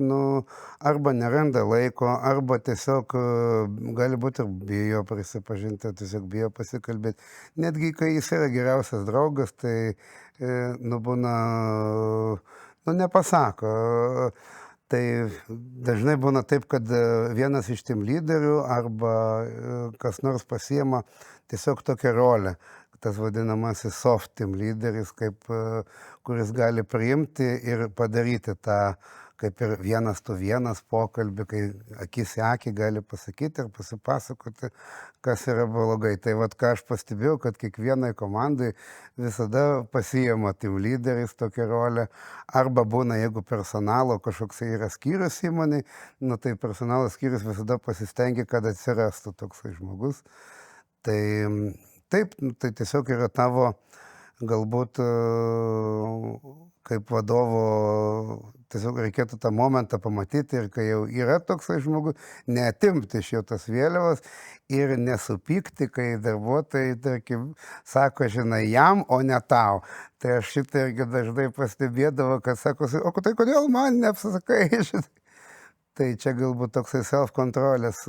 arba neranda laiko, arba tiesiog gali būti ir bijo prisipažinti, tiesiog bijo pasikalbėti. Netgi kai jis yra geriausias draugas, tai būna, nepasako. Tai dažnai būna taip, kad vienas iš team lyderių arba kas nors pasiema tiesiog tokią rolę, tas vadinamasis soft team lyderis, kuris gali priimti ir padaryti tą kaip ir vienas tu vienas pokalbį, kai akis į akį gali pasakyti ir pasipasakoti, kas yra blogai. Tai ką aš pastebėjau, kad kiekvienai komandai visada pasiima team lyderis tokią rolę, arba būna, jeigu personalo kažkoks yra skyrius įmonei, tai personalo skyrius visada pasistengia, kad atsirastų toksai žmogus. Tai taip, tai tiesiog yra tavo galbūt kaip vadovo, tiesiog reikėtų tą momentą pamatyti ir kai jau yra toksai žmogus, neatimti iš jo tas vėliavas ir nesupykti, kai darbuotojai, tarkim, sako, žinai, jam, o ne tau. Tai aš šitą irgi dažnai pastebėdavo, kad sako, o tai kodėl man neapsakai, žinai. Tai čia galbūt toksai self-kontrolės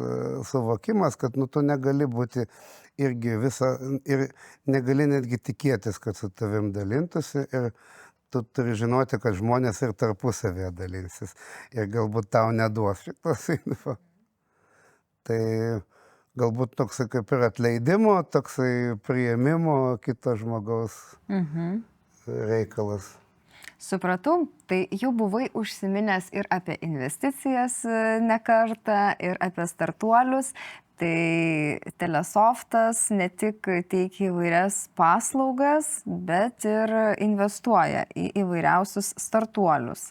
suvokimas, kad tu negali būti irgi ir negali netgi tikėtis, kad su tavim dalintųsi ir tu turi žinoti, kad žmonės ir tarpusavėje dalinsis ir galbūt tau neduos šitos info. Tai galbūt toksai kaip ir atleidimo, toksai priėmimo kito žmogaus reikalas. Supratau, tai jau buvai užsiminęs ir apie investicijas ne kartą, ir apie startuolius. Tai Telesoftas ne tik teikia įvairias paslaugas, bet ir investuoja į įvairiausius startuolius.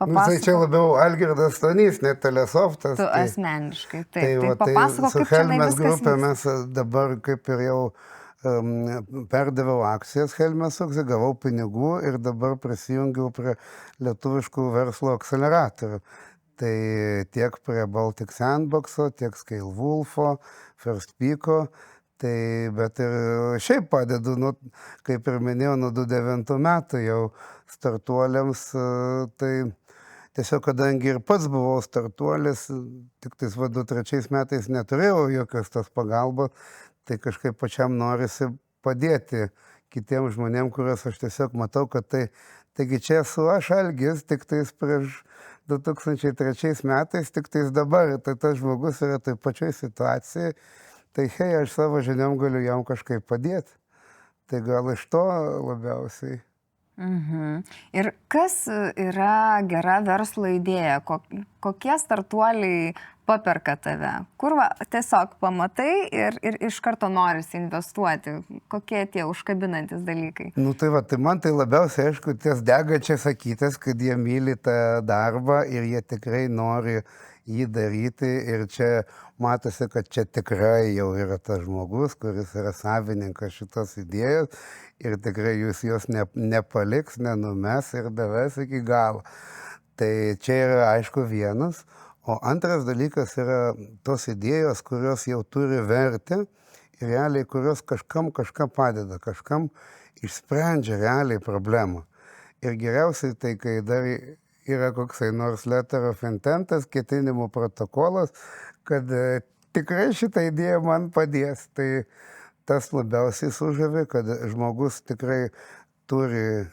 Tai čia labiau Algirdas Stonys, ne Telesoftas. Tu asmeniškai, taip. Tai papasakok, kaip čia viskas grupė mes dabar kaip ir jau perdaviau akcijas Helmės Ukse, gavau pinigų ir dabar prisijungiau prie lietuviškų verslo akceleratorių. Tai tiek prie Baltic Sandbox'o, tiek Scalewolf'o, First Peak'o. Tai, bet ir šiaip padedu, nu, kaip ir minėjau, nuo 2009 metų jau startuoliams. Tai tiesiog, kadangi ir pats buvau startuolis, tik tais 2003 metais neturėjau jokios tos pagalbos, tai kažkaip pačiam norisi padėti kitiems žmonėms, kuriuos aš tiesiog matau, kad taigi čia esu aš Algis, tik tais prieš 2003 metais, tik tais dabar, tai tas žmogus yra taip pačioj situacijai, tai hei, aš savo žiniom galiu jam kažkaip padėti. Tai gal iš to labiausiai. Ir kas yra gera verslo idėja? Kokie startuoliai paperka tave? Kur tiesiog pamatai ir iš karto norisi investuoti? Kokie tie užkabinantis dalykai? Nu tai va, tai man tai labiausiai, aišku, ties degančias akytes, kad jie myli tą darbą ir jie tikrai nori jį daryti. Ir čia matosi, kad čia tikrai jau yra tas žmogus, kuris yra savininkas šitos idėjos. Ir tikrai jūs jos nepaliks, nenumes ir daves iki galo. Tai čia yra aišku vienas. O antras dalykas yra tos idėjos, kurios jau turi vertę ir realiai, kurios kažkam kažką padeda, kažkam išsprendžia realiai problemą. Ir geriausiai tai, kai dar yra koksai nors letter of intentas, ketinimų protokolas, kad tikrai šitą idėją man padės. Tai tas labiausiai sužavi, kad žmogus tikrai turi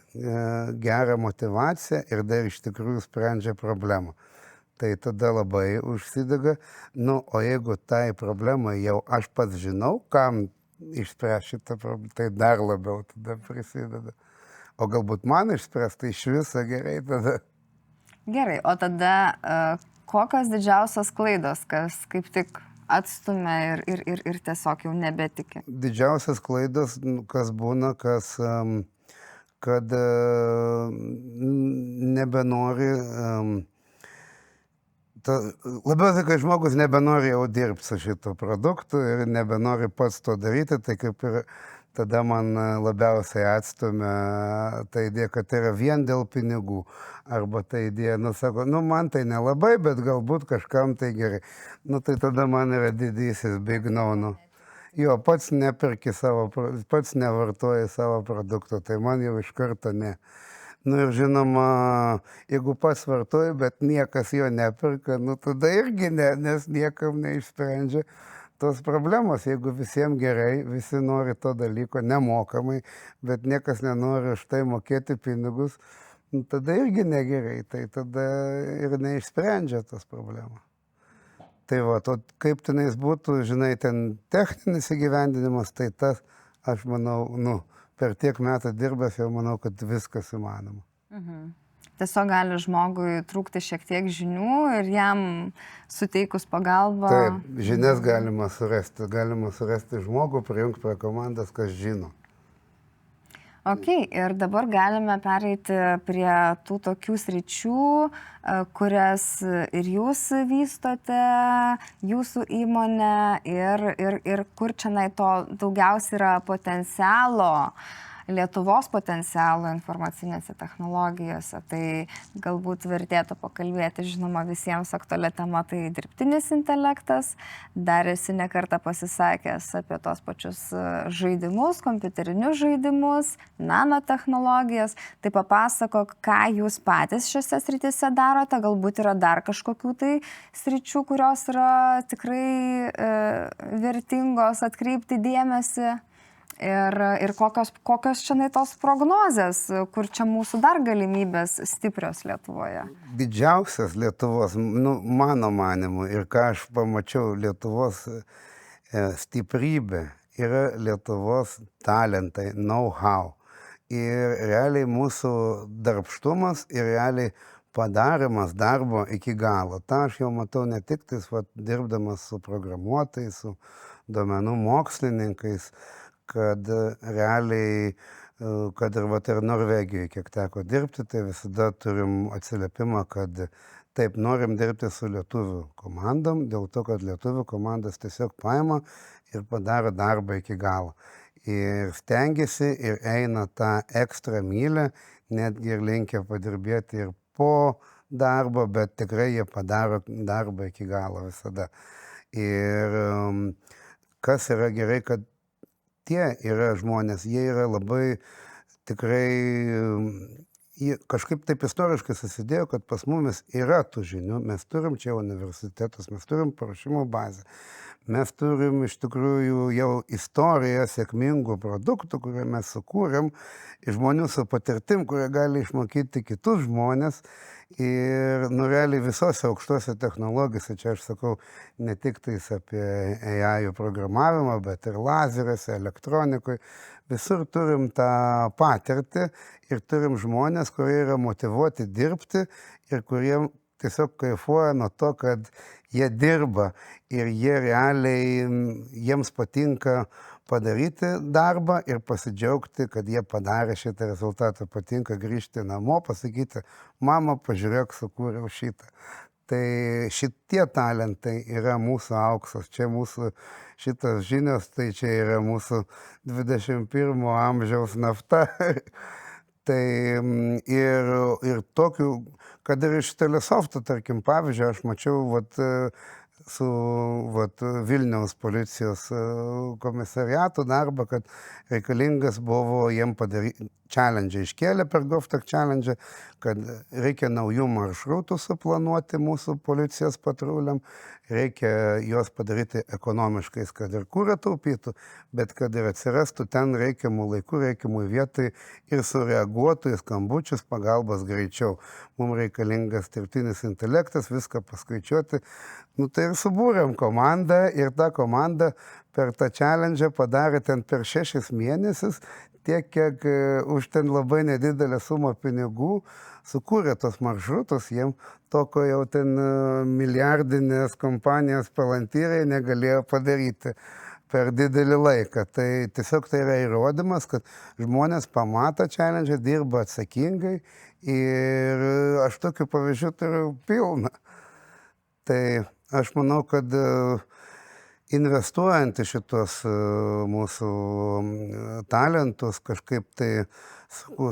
gerą motyvaciją ir dar iš tikrųjų sprendžia problemą. Tai tada labai užsidega. Nu, o jeigu tai problemai jau aš pats žinau, kam išspręs šitą problemą, tai dar labiau tada prisideda. O galbūt man išspręs, tai iš viso gerai tada. Gerai, o tada kokios didžiausios klaidos, kas kaip tik atstumia ir tiesiog jau nebetiki? Didžiausias klaidos, kas būna, kad nebenori, labiausiai, kai žmogus nebenori jau dirbti su šito produktu ir nebenori pats to daryti, tai kaip ir tada man labiausiai atstumia ta idėja, kad tai yra vien dėl pinigų. Arba ta idėja, sako, man tai nelabai, bet galbūt kažkam tai gerai. Tai tada man yra didysis big no. Jo, pats neperki pats nevartoji savo produkto, tai man jau iš karto ne. Ir žinoma, jeigu pats vartoji, bet niekas jo neperka, tada irgi ne, nes niekam neišsprendžia tos problemos. Jeigu visiems gerai, visi nori to dalyko nemokamai, bet niekas nenori už tai mokėti pinigus, tada irgi negerai, tai tada ir neišsprendžia tos problemos. Tai va, kaip tenais būtų, žinai, ten techninis įgyvendinimas, tai tas, aš manau, per tiek metų dirbęs jau manau, kad viskas įmanoma. Tiesiog gali žmogui trūkti šiek tiek žinių ir jam suteikus pagalbą. Taip, žinias galima surasti žmogų, prijungti prie komandos, kas žino. Ok, ir dabar galime pereiti prie tų tokių sričių, kurias ir jūs vystote, jūsų įmonė ir kur čia to daugiausiai yra potencialo, Lietuvos potencialo informacinėse technologijose. Tai galbūt vertėtų pakalbėti, žinoma, visiems aktualia tema, tai dirbtinis intelektas. Dar esi ne kartą pasisakęs apie tos pačius žaidimus, kompiuterinius žaidimus, nanotechnologijas. Tai papasakok, ką jūs patys šiose srityse darote. Galbūt yra dar kažkokių tai sričių, kurios yra tikrai vertingos atkreipti dėmesį. Ir kokios čia tos prognozės, kur čia mūsų dar galimybės stiprios Lietuvoje? Didžiausias Lietuvos, mano manimu, ir ką aš pamačiau, Lietuvos stiprybė yra Lietuvos talentai, know-how. Ir realiai mūsų darbštumas ir realiai padarimas darbo iki galo. Ta aš jau matau ne tik dirbdamas su programuotojais, su duomenų mokslininkais, kad realiai, kad ir Norvegijoje, kiek teko dirbti, tai visada turim atsiliepimą, kad taip norim dirbti su lietuvių komandom, dėl to, kad lietuvių komandas tiesiog paima ir padaro darbą iki galo. Ir stengiasi ir eina tą ekstra mylę, netgi ir linkia padirbėti ir po darbo, bet tikrai jie padaro darbą iki galo visada. Ir kas yra gerai, kad tie yra žmonės, jie yra labai tikrai, jie kažkaip taip istoriškai susidėjo, kad pas mumis yra tų žinių, mes turim čia universitetus, mes turim paruošimo bazę, mes turim iš tikrųjų jau istoriją sėkmingų produktų, kurie mes sukūrėm, žmonių su patirtim, kurie gali išmokyti kitus žmonės. Ir realiai visose aukštose technologijose, čia aš sakau ne tik tais apie AI programavimą, bet ir lazeriuose, elektronikoje, visur turim tą patirtį ir turim žmonės, kurie yra motyvuoti dirbti ir kurie tiesiog kaifuoja nuo to, kad jie dirba ir jie realiai, jiems patinka padaryti darbą ir pasidžiaugti, kad jie padarė šitą rezultatą. Patinka grįžti namo, pasakyti, mama, pažiūrėk, sukūriau šitą. Tai šitie talentai yra mūsų auksas, čia mūsų šitas žinios, tai čia yra mūsų 21 amžiaus nafta. Tai ir tokių, kad ir iš Telesofto, tarkim, pavyzdžiui, aš mačiau su Vilniaus policijos komisariato darbą, kad reikalingas buvo jiem padaryti challenge, iškėlė per GovTech challenge, kad reikia naujų maršrutų suplanuoti mūsų policijos patruliam, reikia juos padaryti ekonomiškais, kad ir kurą taupytų, bet kad ir atsirastų ten reikiamų laikų, reikiamų vietai ir sureaguotų į skambučius pagalbos greičiau. Mums reikalingas dirbtinis intelektas, viską paskaičiuoti. Tai ir subūrėm komandą ir ta komanda per tą challenge padarė ten per 6 mėnesius tiek, kiek už ten labai nedidelę sumą pinigų sukūrė tos maršrutus, jiem to, ko jau ten milijardinės kompanijos palantyrai negalėjo padaryti per didelį laiką. Tai tiesiog tai yra įrodymas, kad žmonės pamato challenge, dirba atsakingai ir aš tokių pavyzdžių turiu pilną. Tai aš manau, kad investuojant į šitos mūsų talentus, kažkaip tai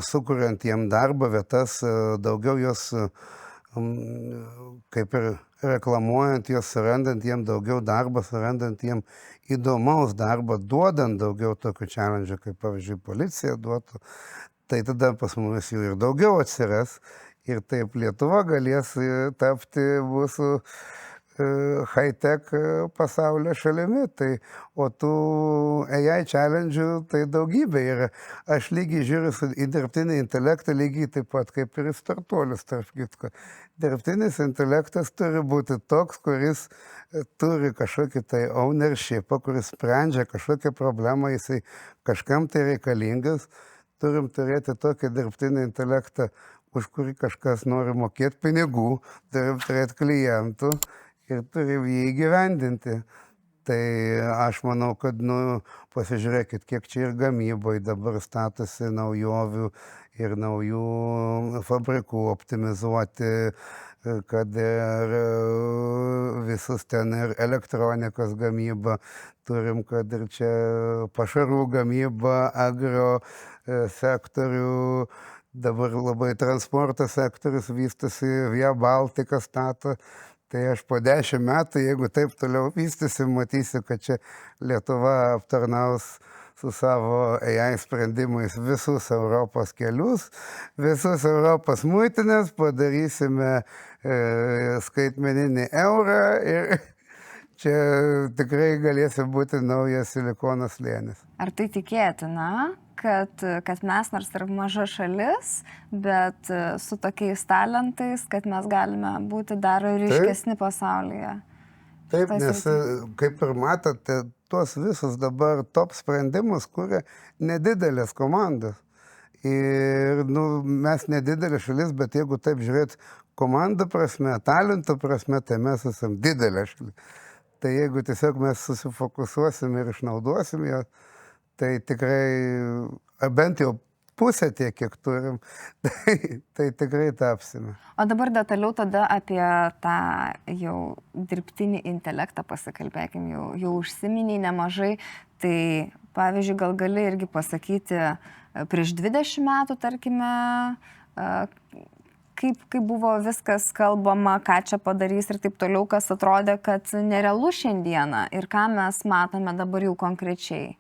sukuriant jiem darbo vietas, daugiau jos, kaip ir reklamuojant, jos surandant jiem daugiau darbo, surandant jiem įdomaus darbo, duodant daugiau tokių challenge, kaip pavyzdžiui policija duotų, tai tada pas mumis jų ir daugiau atsiras ir taip Lietuva galės tapti mūsų high-tech pasaulio šalimi. Tai, o tų AI challenge tai daugybė yra. Aš lygiai žiūriu į dirbtinį intelektą lygiai taip pat kaip ir į startuolius, tarp kitko. Dirbtinis intelektas turi būti toks, kuris turi kažkokį tai ownershipą, kuris sprendžia kažkokią problemą, jisai kažkam tai reikalingas. Turim turėti tokį dirbtinį intelektą, už kurį kažkas nori mokėti pinigų, turim turėti klientų ir turim jį įgyvendinti. Tai aš manau, kad, pasižiūrėkit, kiek čia ir gamyboje dabar statosi naujovių ir naujų fabrikų optimizuoti, kad ir visus ten ir elektronikos gamybą turim, kad ir čia pašarų gamybą, agro sektorių, dabar labai transporto sektorius vystosi, Via Baltica stato. Tai aš po 10 metų, jeigu taip toliau vystysim, matysiu, kad čia Lietuva aptarnaus su savo AI sprendimais visus Europos kelius, visus Europos muitinės, padarysime skaitmeninį eurą ir čia tikrai galėsi būti naujas silikono slėnis. Ar tai tikėtina, kad mes nors ir maža šalis, bet su tokiais talentais, kad mes galime būti dar ryškesni pasaulyje? Taip, nes kaip ir matote, tuos visus dabar top sprendimus kuria nedidelės komandos. Ir mes nedidelė šalis, bet jeigu taip žiūrėt komandų prasme, talentų prasme, tai mes esam didelė šalis. Tai jeigu tiesiog mes susifokusuosim ir išnaudosim ją, tai tikrai, bent jau pusę tiek, kiek turim, tai tikrai tapsime. O dabar detaliau tada apie tą jau dirbtinį intelektą pasikalbėkim, jau užsiminiai nemažai. Tai pavyzdžiui, gal gali irgi pasakyti, prieš 20 metų, tarkime, kaip buvo viskas kalbama, ką čia padarys ir taip toliau, kas atrodė, kad nerealu šiandieną ir ką mes matome dabar jau konkrečiai.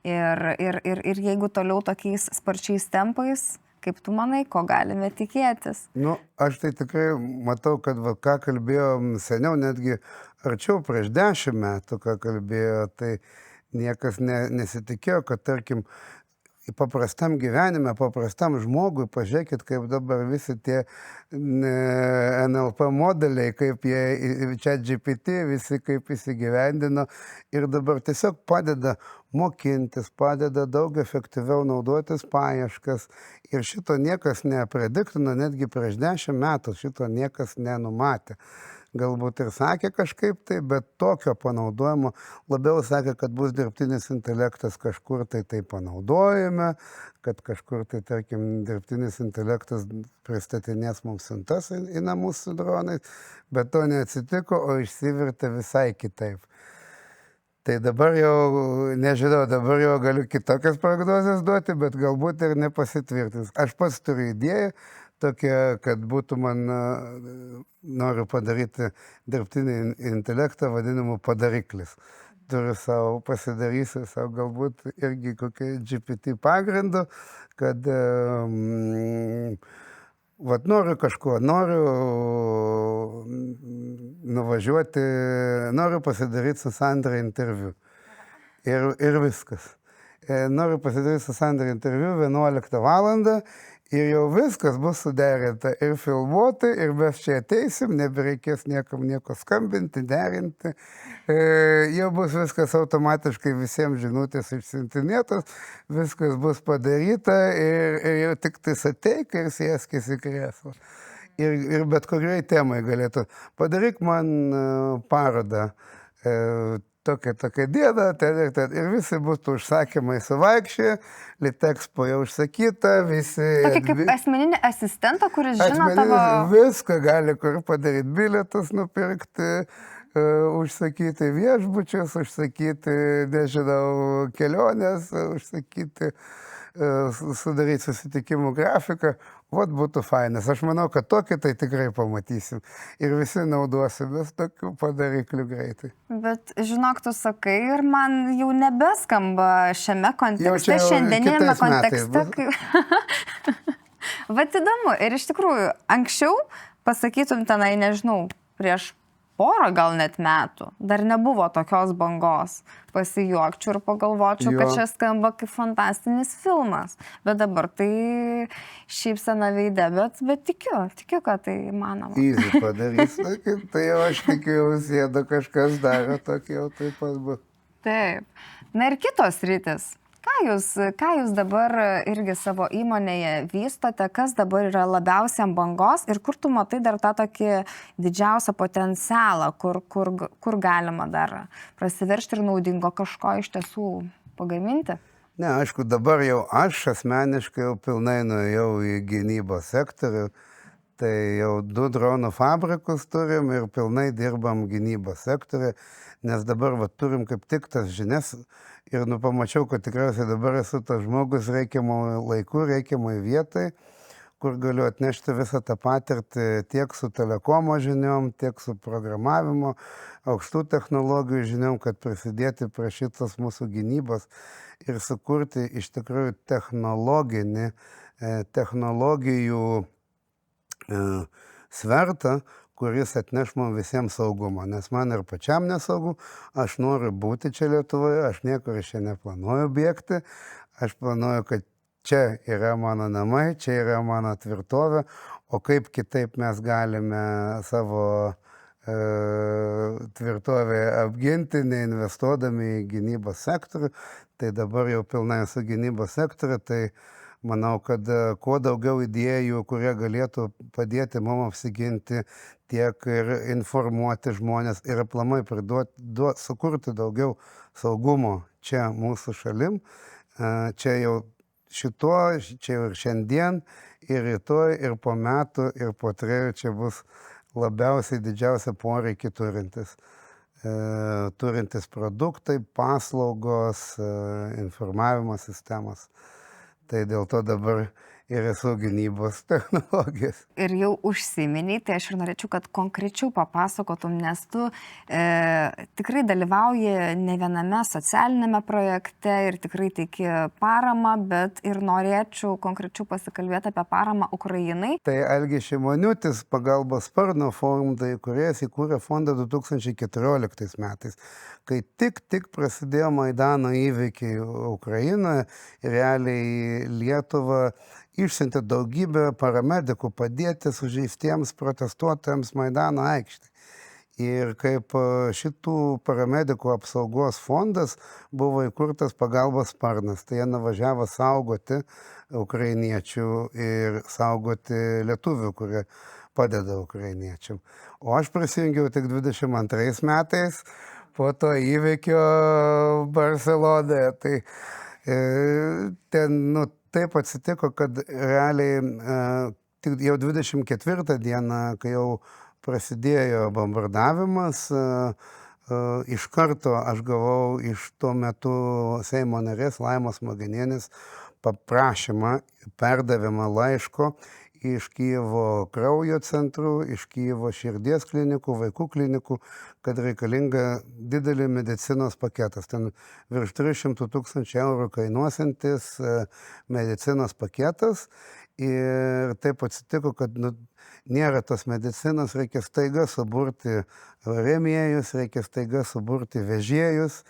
Ir jeigu toliau tokiais sparčiais tempais, kaip tu manai, ko galime tikėtis? Nu, aš tai tikrai matau, kad ką kalbėjom seniau, netgi arčiau prieš 10 metų, ką kalbėjo, tai niekas nesitikėjo, kad tarkim paprastam gyvenime, paprastam žmogui, pažiūrėkit, kaip dabar visi tie NLP modeliai, kaip jie ChatGPT, visi kaip įsigyvendino ir dabar tiesiog padeda mokintis, padeda daug efektyviau naudotis paieškas ir šito niekas neprediktino, netgi prieš 10 metų šito niekas nenumatė. Galbūt ir sakė kažkaip tai, bet tokio panaudojimo labiau sakė, kad bus dirbtinis intelektas kažkur tai panaudojame, kad kažkur tai, tarkim, dirbtinis intelektas pristatinės mums siuntas į namus su dronais, bet to neatsitiko, o išsivirtė visai kitaip. Tai dabar jau, nežinau, dabar jau galiu kitokias prognozes duoti, bet galbūt ir nepasitvirtins. Aš pats turiu idėją, tokia, kad būtų man, noriu padaryti dirbtinį intelektą, vadinamų padariklis. Turiu savo, pasidarysiu savo galbūt irgi kokią GPT pagrindu, kad noriu kažko, noriu nuvažiuoti, noriu pasidaryti su Sandra interviu. Ir viskas. Noriu pasidaryti su Sandra interviu 11 valandą. Ir jau viskas bus suderinta ir filmuoti, ir mes čia ateisim, nebereikės niekam nieko skambinti, derinti. Jau bus viskas automatiškai visiems žinutės išsiuntinėtos, viskas bus padaryta ir jau tik tai ateik ir sėskis į krėslą. Ir bet kuriai temai galėtų. Padaryk man parodą. Tokia diena, ten. Ir visi būtų užsakymai suvaikščioję, Litexpo jau užsakyta, visi... Tokį kaip asmeninį asistentą, kuris žino tavo... Viską gali kur padaryti, bilietus nupirkti, užsakyti viešbučius, užsakyti, nežinau, kelionės, užsakyti, sudaryti susitikimų grafiką. Vot būtų fainas. Aš manau, kad tokį tai tikrai pamatysim. Ir visi naudosimės tokių padariklių greitai. Bet žinok, tu sakai ir man jau nebeskamba šiame kontekste, šiandieninėme kontekste. Vat įdomu. Ir iš tikrųjų, anksčiau pasakytum tenai, nežinau, prieš porą gal net metų, dar nebuvo tokios bangos. Pasijuokčiau ir pagalvočiau, kad čia skamba kaip fantastinis filmas. Bet dabar tai šypsena veide, bet tikiu, kad tai įmanoma. Easy padarys, tai jau aš tikiu, jau sėda kažkas daro, tokį jau taip pat bus. Taip. Na ir kitos rytis. Ką jūs dabar irgi savo įmonėje vystote, kas dabar yra labiausiai ant bangos ir kur tu matai dar tą tokį didžiausią potencialą, kur galima dar prasiveržti ir naudingo kažko iš tiesų pagaminti? Ne, aišku, dabar jau aš asmeniškai jau pilnai nuėjau į gynybos sektorių, tai jau 2 dronų fabrikus turim ir pilnai dirbam gynybos sektorių, nes dabar turim kaip tik tas žinias. Ir pamačiau, kad tikriausiai dabar esu tas žmogus reikiamoj laiku, reikiamoj vietai, kur galiu atnešti visą tą patirtį tiek su telekomo žiniom, tiek su programavimo, aukštų technologijų žiniom, kad prisidėti prie šitos mūsų gynybos ir sukurti iš tikrųjų technologijų svertą, kuris atneš man visiems saugumą, nes man ir pačiam nesaugu, aš noriu būti čia Lietuvoje, aš niekur iš čia neplanuoju bėgti, aš planuoju, kad čia yra mano namai, čia yra mano tvirtovė, o kaip kitaip mes galime savo tvirtovę apginti, neinvestuodami į gynybos sektorių, tai dabar jau pilnai esu gynybos sektorių, tai manau, kad kuo daugiau idėjų, kurie galėtų padėti mums apsiginti, tiek ir informuoti žmonės ir aplamai sukurti daugiau saugumo čia mūsų šalim. Čia jau čia jau ir šiandien, ir rytoj, ir po metų, ir po 3 čia bus labiausiai didžiausia poreikį turintis produktai, paslaugos, informavimo sistemos. Tai dėl to dabar ir esu gynybos technologijas. Ir jau užsiminiai, tai aš ir norėčiau, kad konkrečiau papasakotum, nes tu tikrai dalyvauji ne viename socialinėme projekte ir tikrai teiki paramą, bet ir norėčiau konkrečiau pasikalbėti apie paramą Ukrainai. Tai Algis Šimoniūtis pagalbos sparno fondai, kuris įkūrė fondą 2014 metais, kai tik prasidėjo Maidano įvykiai Ukrainoje ir realiai Lietuva išsiuntė daugybę paramedikų padėti sužeistiems protestuotojams Maidano aikštėje. Ir kaip šitų paramedikų apsaugos fondas buvo įkurtas pagalbos sparnas, tai jie nuvažiavo saugoti ukrainiečių ir saugoti lietuvių, kurie padeda ukrainiečiam. O aš prisijungiau tik 22 metais po to įvykio Barcelonoje. Tai ten, taip atsitiko, kad realiai jau 24 dieną, kai jau prasidėjo bombardavimas, iš karto aš gavau iš tuo metu Seimo narės Laimos Magenienės paprašymą, perdavimą laiško iš Kijevo kraujo centrų, iš Kijevo širdies klinikų, vaikų klinikų, kad reikalinga didelį medicinos paketas. Ten virš 300 000 eurų kainuosantis medicinos paketas. Ir taip atsitiko, kad nėra tos medicinos, reikia staiga suburti rėmėjus, reikia staiga suburti vežėjus.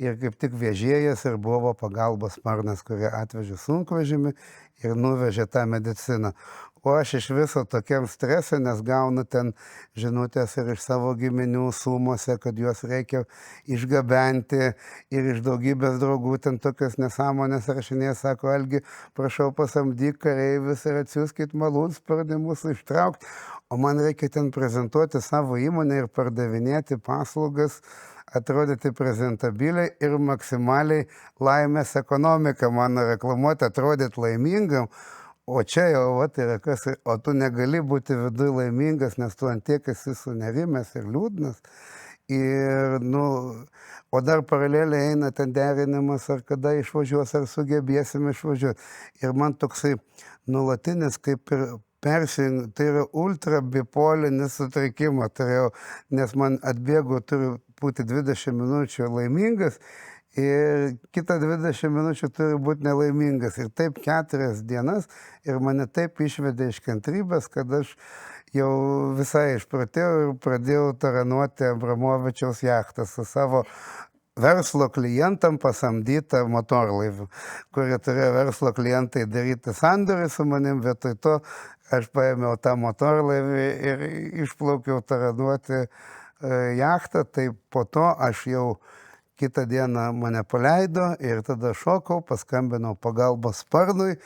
Ir kaip tik vežėjas ir buvo pagalbos sparnas, kurie atvežė sunkvežimį ir nuvežė tą mediciną. O aš iš viso tokiam stresui, nes gaunu ten žinutės ir iš savo giminių sumose, kad juos reikia išgabenti, ir iš daugybės draugų ten tokias nesąmonės rašinės, sako, Algi, prašau pasamdyk kareivius ir atsiųskit malūnsparnį mūsų ištraukti. O man reikia ten prezentuoti savo įmonę ir pardavinėti paslaugas, atrodyti prezentabiliai ir maksimaliai laimės ekonomiką mano reklamuoti, atrodyti laimingam. O čia jau, yra kas, o tu negali būti viduje laimingas, nes tu antiek esi sunerimęs ir liūdnas. Ir, o dar paraleliai eina ten derinimas, ar kada išvažiuos, ar sugebėsim išvažiuoti. Ir man toksai nuolatinis kaip ir persijungimas, tai yra ultrabipolinis sutrikimas, nes man atbėgo, turi būti 20 minučių laimingas, ir kitą 20 minučių turi būti nelaimingas. Ir taip 4 dienas, ir mane taip išvedė iš kantrybės, kad aš jau visai išpratėjau ir pradėjau taranuoti Abramovičiaus jachtą su savo verslo klientam pasamdytą motorlaivį, kurie turėjo verslo klientai daryti sandorį su manim, vietoj to aš paėmiau tą motorlaivį ir išplaukiau taranuoti jachtą. Tai po to aš jau kitą dieną mane paleido ir tada šokau, paskambinau pagalbos sparnui,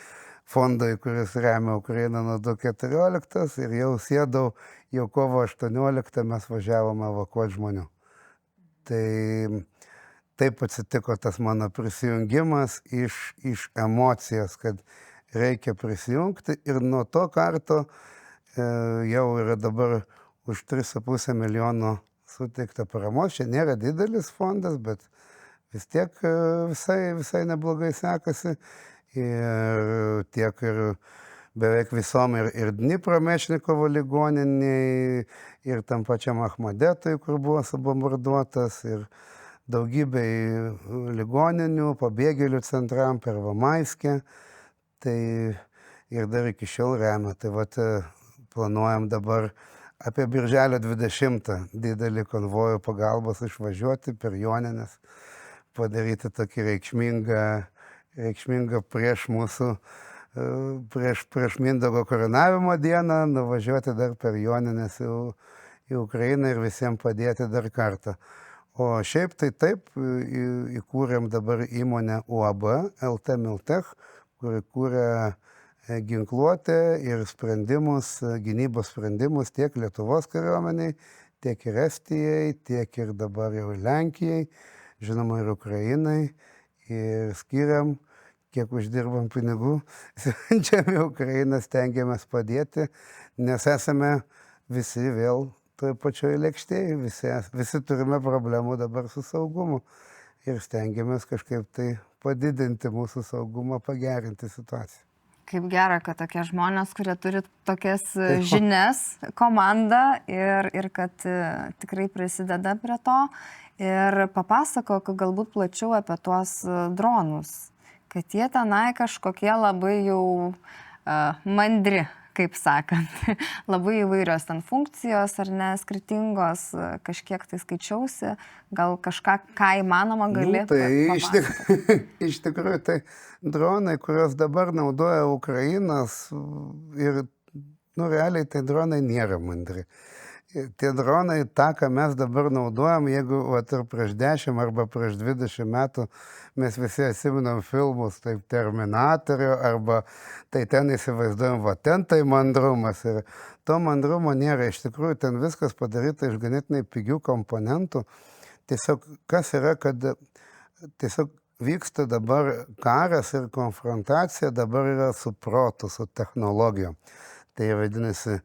fondui, kuris remia Ukrainą nuo 2014, ir jau sėdau, jau kovo 18 mes važiavome evakuoti žmonių. Tai taip atsitiko tas mano prisijungimas iš emocijos, kad reikia prisijungti, ir nuo to karto jau yra dabar už 3,5 milijono suteikta paramos. Čia nėra didelis fondas, bet vis tiek visai neblogai sekasi. Ir tiek ir beveik visom ir Dnipro Mečnikovo ligoniniai, ir tam pačiam Achmadetui, kur buvo subombarduotas, ir daugybei ligoninių, pabėgėlių centram, Pervamaiske. Tai ir dar iki šiol remia. Tai vat planuojam dabar apie birželio 20 didelį konvojų pagalbos išvažiuoti per Jonines, padaryti tokį reikšmingą prieš mūsų, prieš Mindaugo karūnavimo dieną, nuvažiuoti dar per Jonines į Ukrainą ir visiems padėti dar kartą. O šiaip tai taip, įkūrėm dabar įmonę UAB, LT Miltech, kuri kūrė ginkluotę ir sprendimus, gynybos sprendimus tiek Lietuvos kariuomeniai, tiek ir Estijai, tiek ir dabar jau Lenkijai, žinoma ir Ukrainai. Ir skiriam, kiek uždirbam pinigų, siunčiam į Ukrainą, stengiamės padėti, nes esame visi vėl toje pačioje lėkštėje, visi turime problemų dabar su saugumu ir stengiamės kažkaip tai padidinti mūsų saugumą, pagerinti situaciją. Kaip gera, kad tokie žmonės, kurie turi tokias žinias, komandą ir kad tikrai prisideda prie to. Ir papasakok galbūt plačiau apie tuos dronus, kad jie tenai kažkokie labai jau mandri, kaip sakant. Labai įvairios ten funkcijos ar ne, skirtingos, kažkiek tai skaičiausi, gal kažką, ką įmanoma gali. Iš tikrųjų, tai dronai, kuriuos dabar naudoja Ukrainas ir, realiai tai dronai nėra mandri. Tie dronai, tą, ką mes dabar naudojam, jeigu ir prieš 10 arba prieš 20 metų mes visi atsiminam filmus, taip Terminatorių, arba tai ten įsivaizduojam, ten tai mandrumas. Ir to mandrumo nėra, iš tikrųjų ten viskas padaryta iš ganėtinai pigių komponentų. Tiesiog kas yra, kad tiesiog vyksta dabar karas ir konfrontacija dabar yra su protu, su technologijom. Tai vadinasi,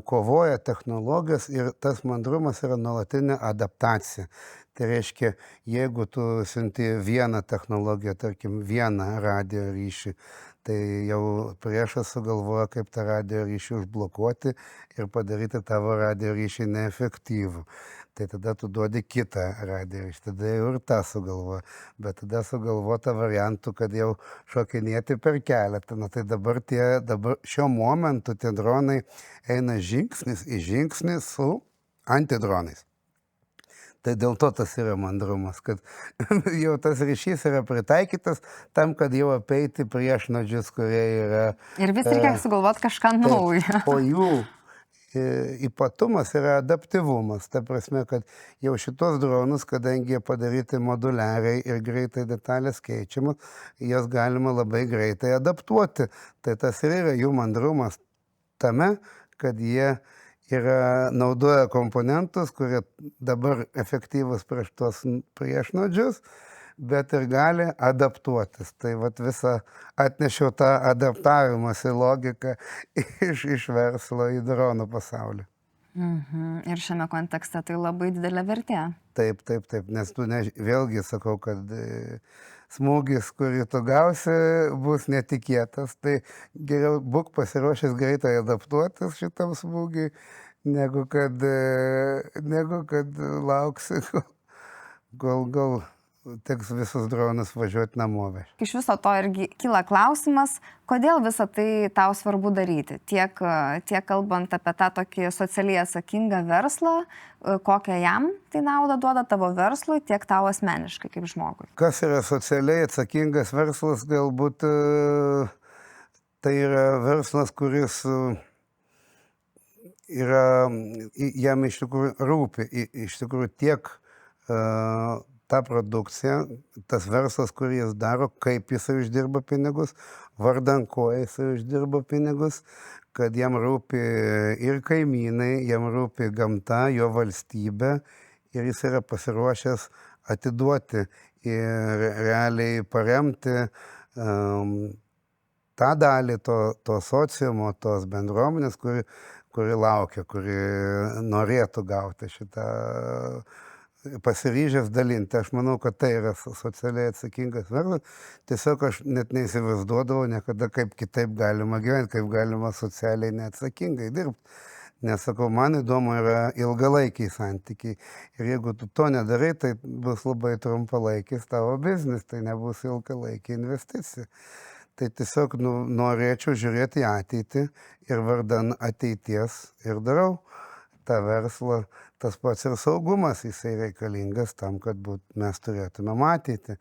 kovoja technologijos ir tas mandrumas yra nuolatinė adaptacija. Tai reiškia, jeigu tu siunti vieną technologiją, tarkim, vieną radio ryšį, tai jau priešas sugalvoja, kaip tą radio ryšį užblokuoti ir padaryti tavo radio ryšį neefektyvų. Tai tada tu duodi kitą radio ryšį, tada jau ir tą sugalvoja. Bet tada sugalvota variantų, kad jau šokinėti per keletą. Tai dabar šiuo momentu tie dronai eina žingsnis į žingsnį su antidronais. Tai dėl to tas yra mandrumas, kad jau tas ryšys yra pritaikytas tam, kad jau apeiti priešnodžius, kurie yra... Ir vis reikia sugalvoti kažką naujo. O jų ypatumas yra adaptyvumas. Ta prasme, kad jau šitos dronus, kadangi jie padaryti moduliariai ir greitai detalės keičiamas, jas galima labai greitai adaptuoti. Tai tas ir yra jų mandrumas tame, kad jie naudoja komponentus, kurie dabar efektyvus prieš tos priešnodžius, bet ir gali adaptuotis. Tai visą atnešiau tą adaptavimąsi logiką iš verslo į dronų pasaulį. Ir šiame kontekste tai labai didelė vertė. Taip, nes tu vėlgi sakau, kad smūgis, kurį tu gausi, bus netikėtas. Tai geriau būk pasiruošęs greitai adaptuotis šitam smūgiui, negu kad lauksi, gal teks visus dronus važiuoti namo vežti. Iš viso to irgi kyla klausimas, kodėl visą tai tau svarbu daryti. Tiek kalbant apie tą tokį socialiai atsakingą verslą, kokią jam tai naudą duoda tavo verslui, tiek tau asmeniškai kaip žmogui. Kas yra socialiai atsakingas verslas? Galbūt tai yra verslas, kuris jam iš tikrųjų rūpi, iš tikrųjų tiek ta produkcija, tas verslas, kurį jis daro, kaip jisai uždirba pinigus, vardan ko jisai uždirba pinigus, kad jam rūpi ir kaimynai, jam rūpi gamta, jo valstybė ir jis yra pasiruošęs atiduoti ir realiai paremti tą dalį to sociumo, tos bendruomenės, kuri laukia, kuri norėtų gauti šitą pasiryžęs dalinti. Aš manau, kad tai yra socialiai atsakingas verslas. Tiesiog aš net neįsivaizduodavau niekada, kaip kitaip galima gyventi, kaip galima socialiai neatsakingai dirbti. Nes, sakau, man įdomu yra ilgalaikiai santykiai. Ir jeigu tu to nedarai, tai bus labai trumpalaikis tavo biznis, tai nebus ilgalaikė investicija. Tai tiesiog norėčiau žiūrėti į ateitį ir vardan ateities ir darau tą verslą. Tas pats ir saugumas, jisai reikalingas tam, kad mes turėtume matyti.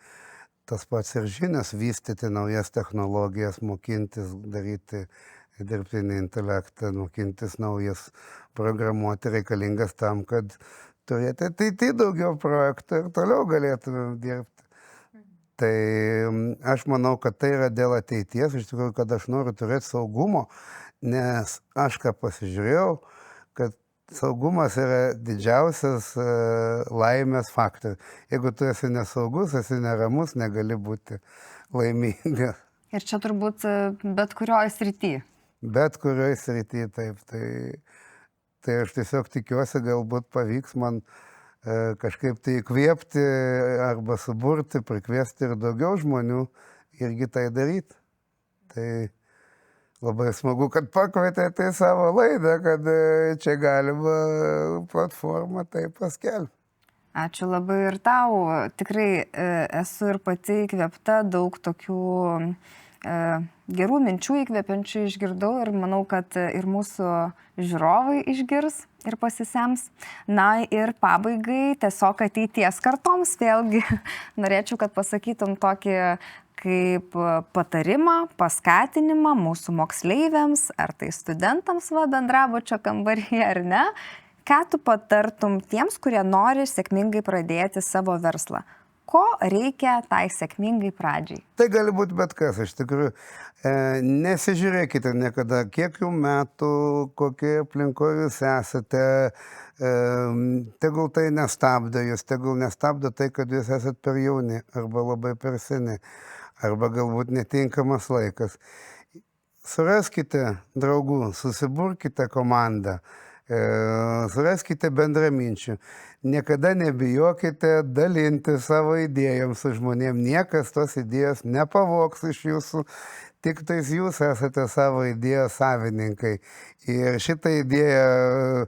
Tas pats ir žinias, vystyti naujas technologijas, mokintis, daryti dirbtinį intelektą, mokintis naujas programuoti reikalingas tam, kad turėti ateity daugiau projektų ir toliau galėtume dirbti. Tai aš manau, kad tai yra dėl ateities, iš tikrųjų, kad aš noriu turėti saugumo, nes aš ką pasižiūrėjau, kad saugumas yra didžiausias laimės faktorius. Jeigu tu esi nesaugus, esi neramus, negali būti laimingas. Ir čia turbūt bet kurioje srityje. Bet kurioje srityje, taip. Tai aš tiesiog tikiuosi, galbūt pavyks man kažkaip tai įkvėpti arba suburti, prikviesti ir daugiau žmonių irgi tai daryti. Tai Labai smagu, kad pakvietėte į savo laidą, kad čia galima platformą tai paskelbti. Ačiū labai ir tau. Tikrai esu ir pati įkvėpta, daug tokių gerų minčių įkvėpiančių išgirdau ir manau, kad ir mūsų žiūrovai išgirs ir pasisems. Na ir pabaigai tiesiog ateities kartoms vėlgi norėčiau, kad pasakytum tokį kaip patarimą, paskatinimą mūsų moksleiviams, ar tai studentams bendrabučio kambaryje ar ne. Ką tu patartum tiems, kurie nori sėkmingai pradėti savo verslą? Ko reikia tai sėkmingai pradžiai? Tai gali būti bet kas, iš tikrųjų. Nesižiūrėkite niekada, kiek jų metų, kokie aplinkoje jūs esate. Tegul tai nestabdo jūs, tegul nestabdo tai, kad jūs esate per jauni arba labai per seni, arba galbūt netinkamas laikas. Suraskite draugų, susiburkite komandą. Suraskite bendraminčių. Niekada nebijokite dalinti savo idėjom su žmonėm. Niekas tos idėjos nepavogs iš jūsų. Tik tais jūs esate savo idėjos savininkai. Ir šitą idėją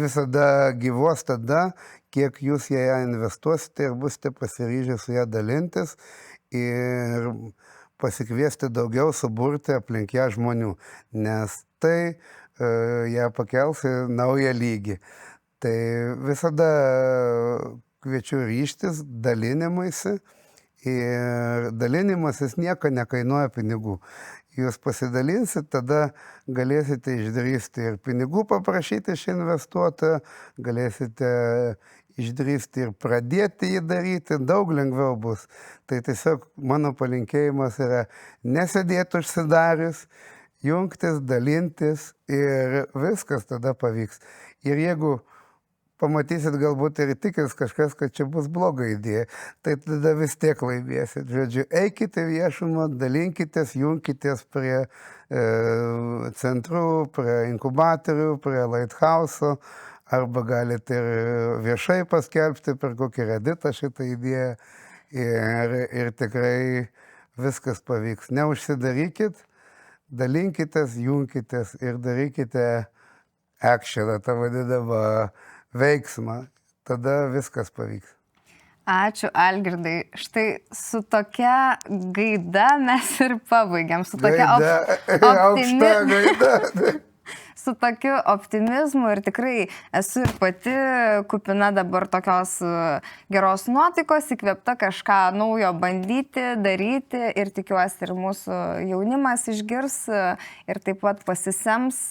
visada gyvuos tada, kiek jūs ją investuosite ir busite pasiryžę su ją dalintis ir pasikviesti daugiau, suburti aplink ją žmonių. Nes tai ją pakels į naują lygį. Tai visada kviečiu ryžtis dalinimuisi ir dalinimasis nieko nekainuoja pinigų. Jūs pasidalinsit, tada galėsite išdrįsti ir pinigų paprašyti iš investuotojo, galėsite išdrįsti ir pradėti jį daryti, daug lengviau bus. Tai tiesiog mano palinkėjimas yra nesėdėti užsidarius, jungtis, dalintis ir viskas tada pavyks. Ir jeigu pamatysit galbūt ir tikės kažkas, kad čia bus bloga idėja, tai tada vis tiek laimėsit. Žodžiu, eikite viešumą, dalinkitės, jungkitės prie centrų, prie inkubatorių, prie Lighthouse'o, arba galite ir viešai paskelbti per kokį Redditą šitą idėją ir tikrai viskas pavyks. Neužsidarykit, dalinkitės, jungkitės ir darykite actioną, tą vadinamą veiksmą. Tada viskas pavyks. Ačiū, Algirdai. Štai su tokia gaida mes ir pabaigiam. Su tokia aukšta gaida. Su tokiu optimizmu ir tikrai esu ir pati kupina dabar tokios geros nuotaikos, įkvėpta kažką naujo bandyti, daryti ir tikiuosi ir mūsų jaunimas išgirs ir taip pat pasisems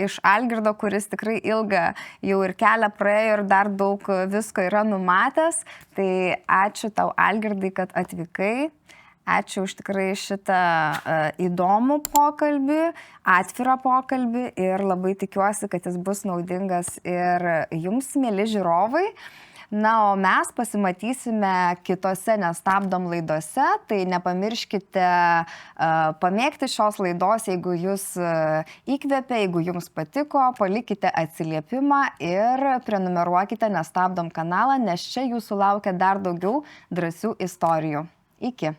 iš Algirdo, kuris tikrai ilgą jau ir kelią praėjo ir dar daug visko yra numatęs. Tai ačiū tau, Algirdai, kad atvykai. Ačiū už tikrai šitą įdomų pokalbį, atvirą pokalbį ir labai tikiuosi, kad jis bus naudingas ir jums, mieli žiūrovai. Na, o mes pasimatysime kitose Nestabdom laidose, tai nepamirškite pamėgti šios laidos, jeigu jūs įkvėpė, jeigu jums patiko, palikite atsiliepimą ir prenumeruokite Nestabdom kanalą, nes čia jūsų laukia dar daugiau drąsių istorijų. Iki.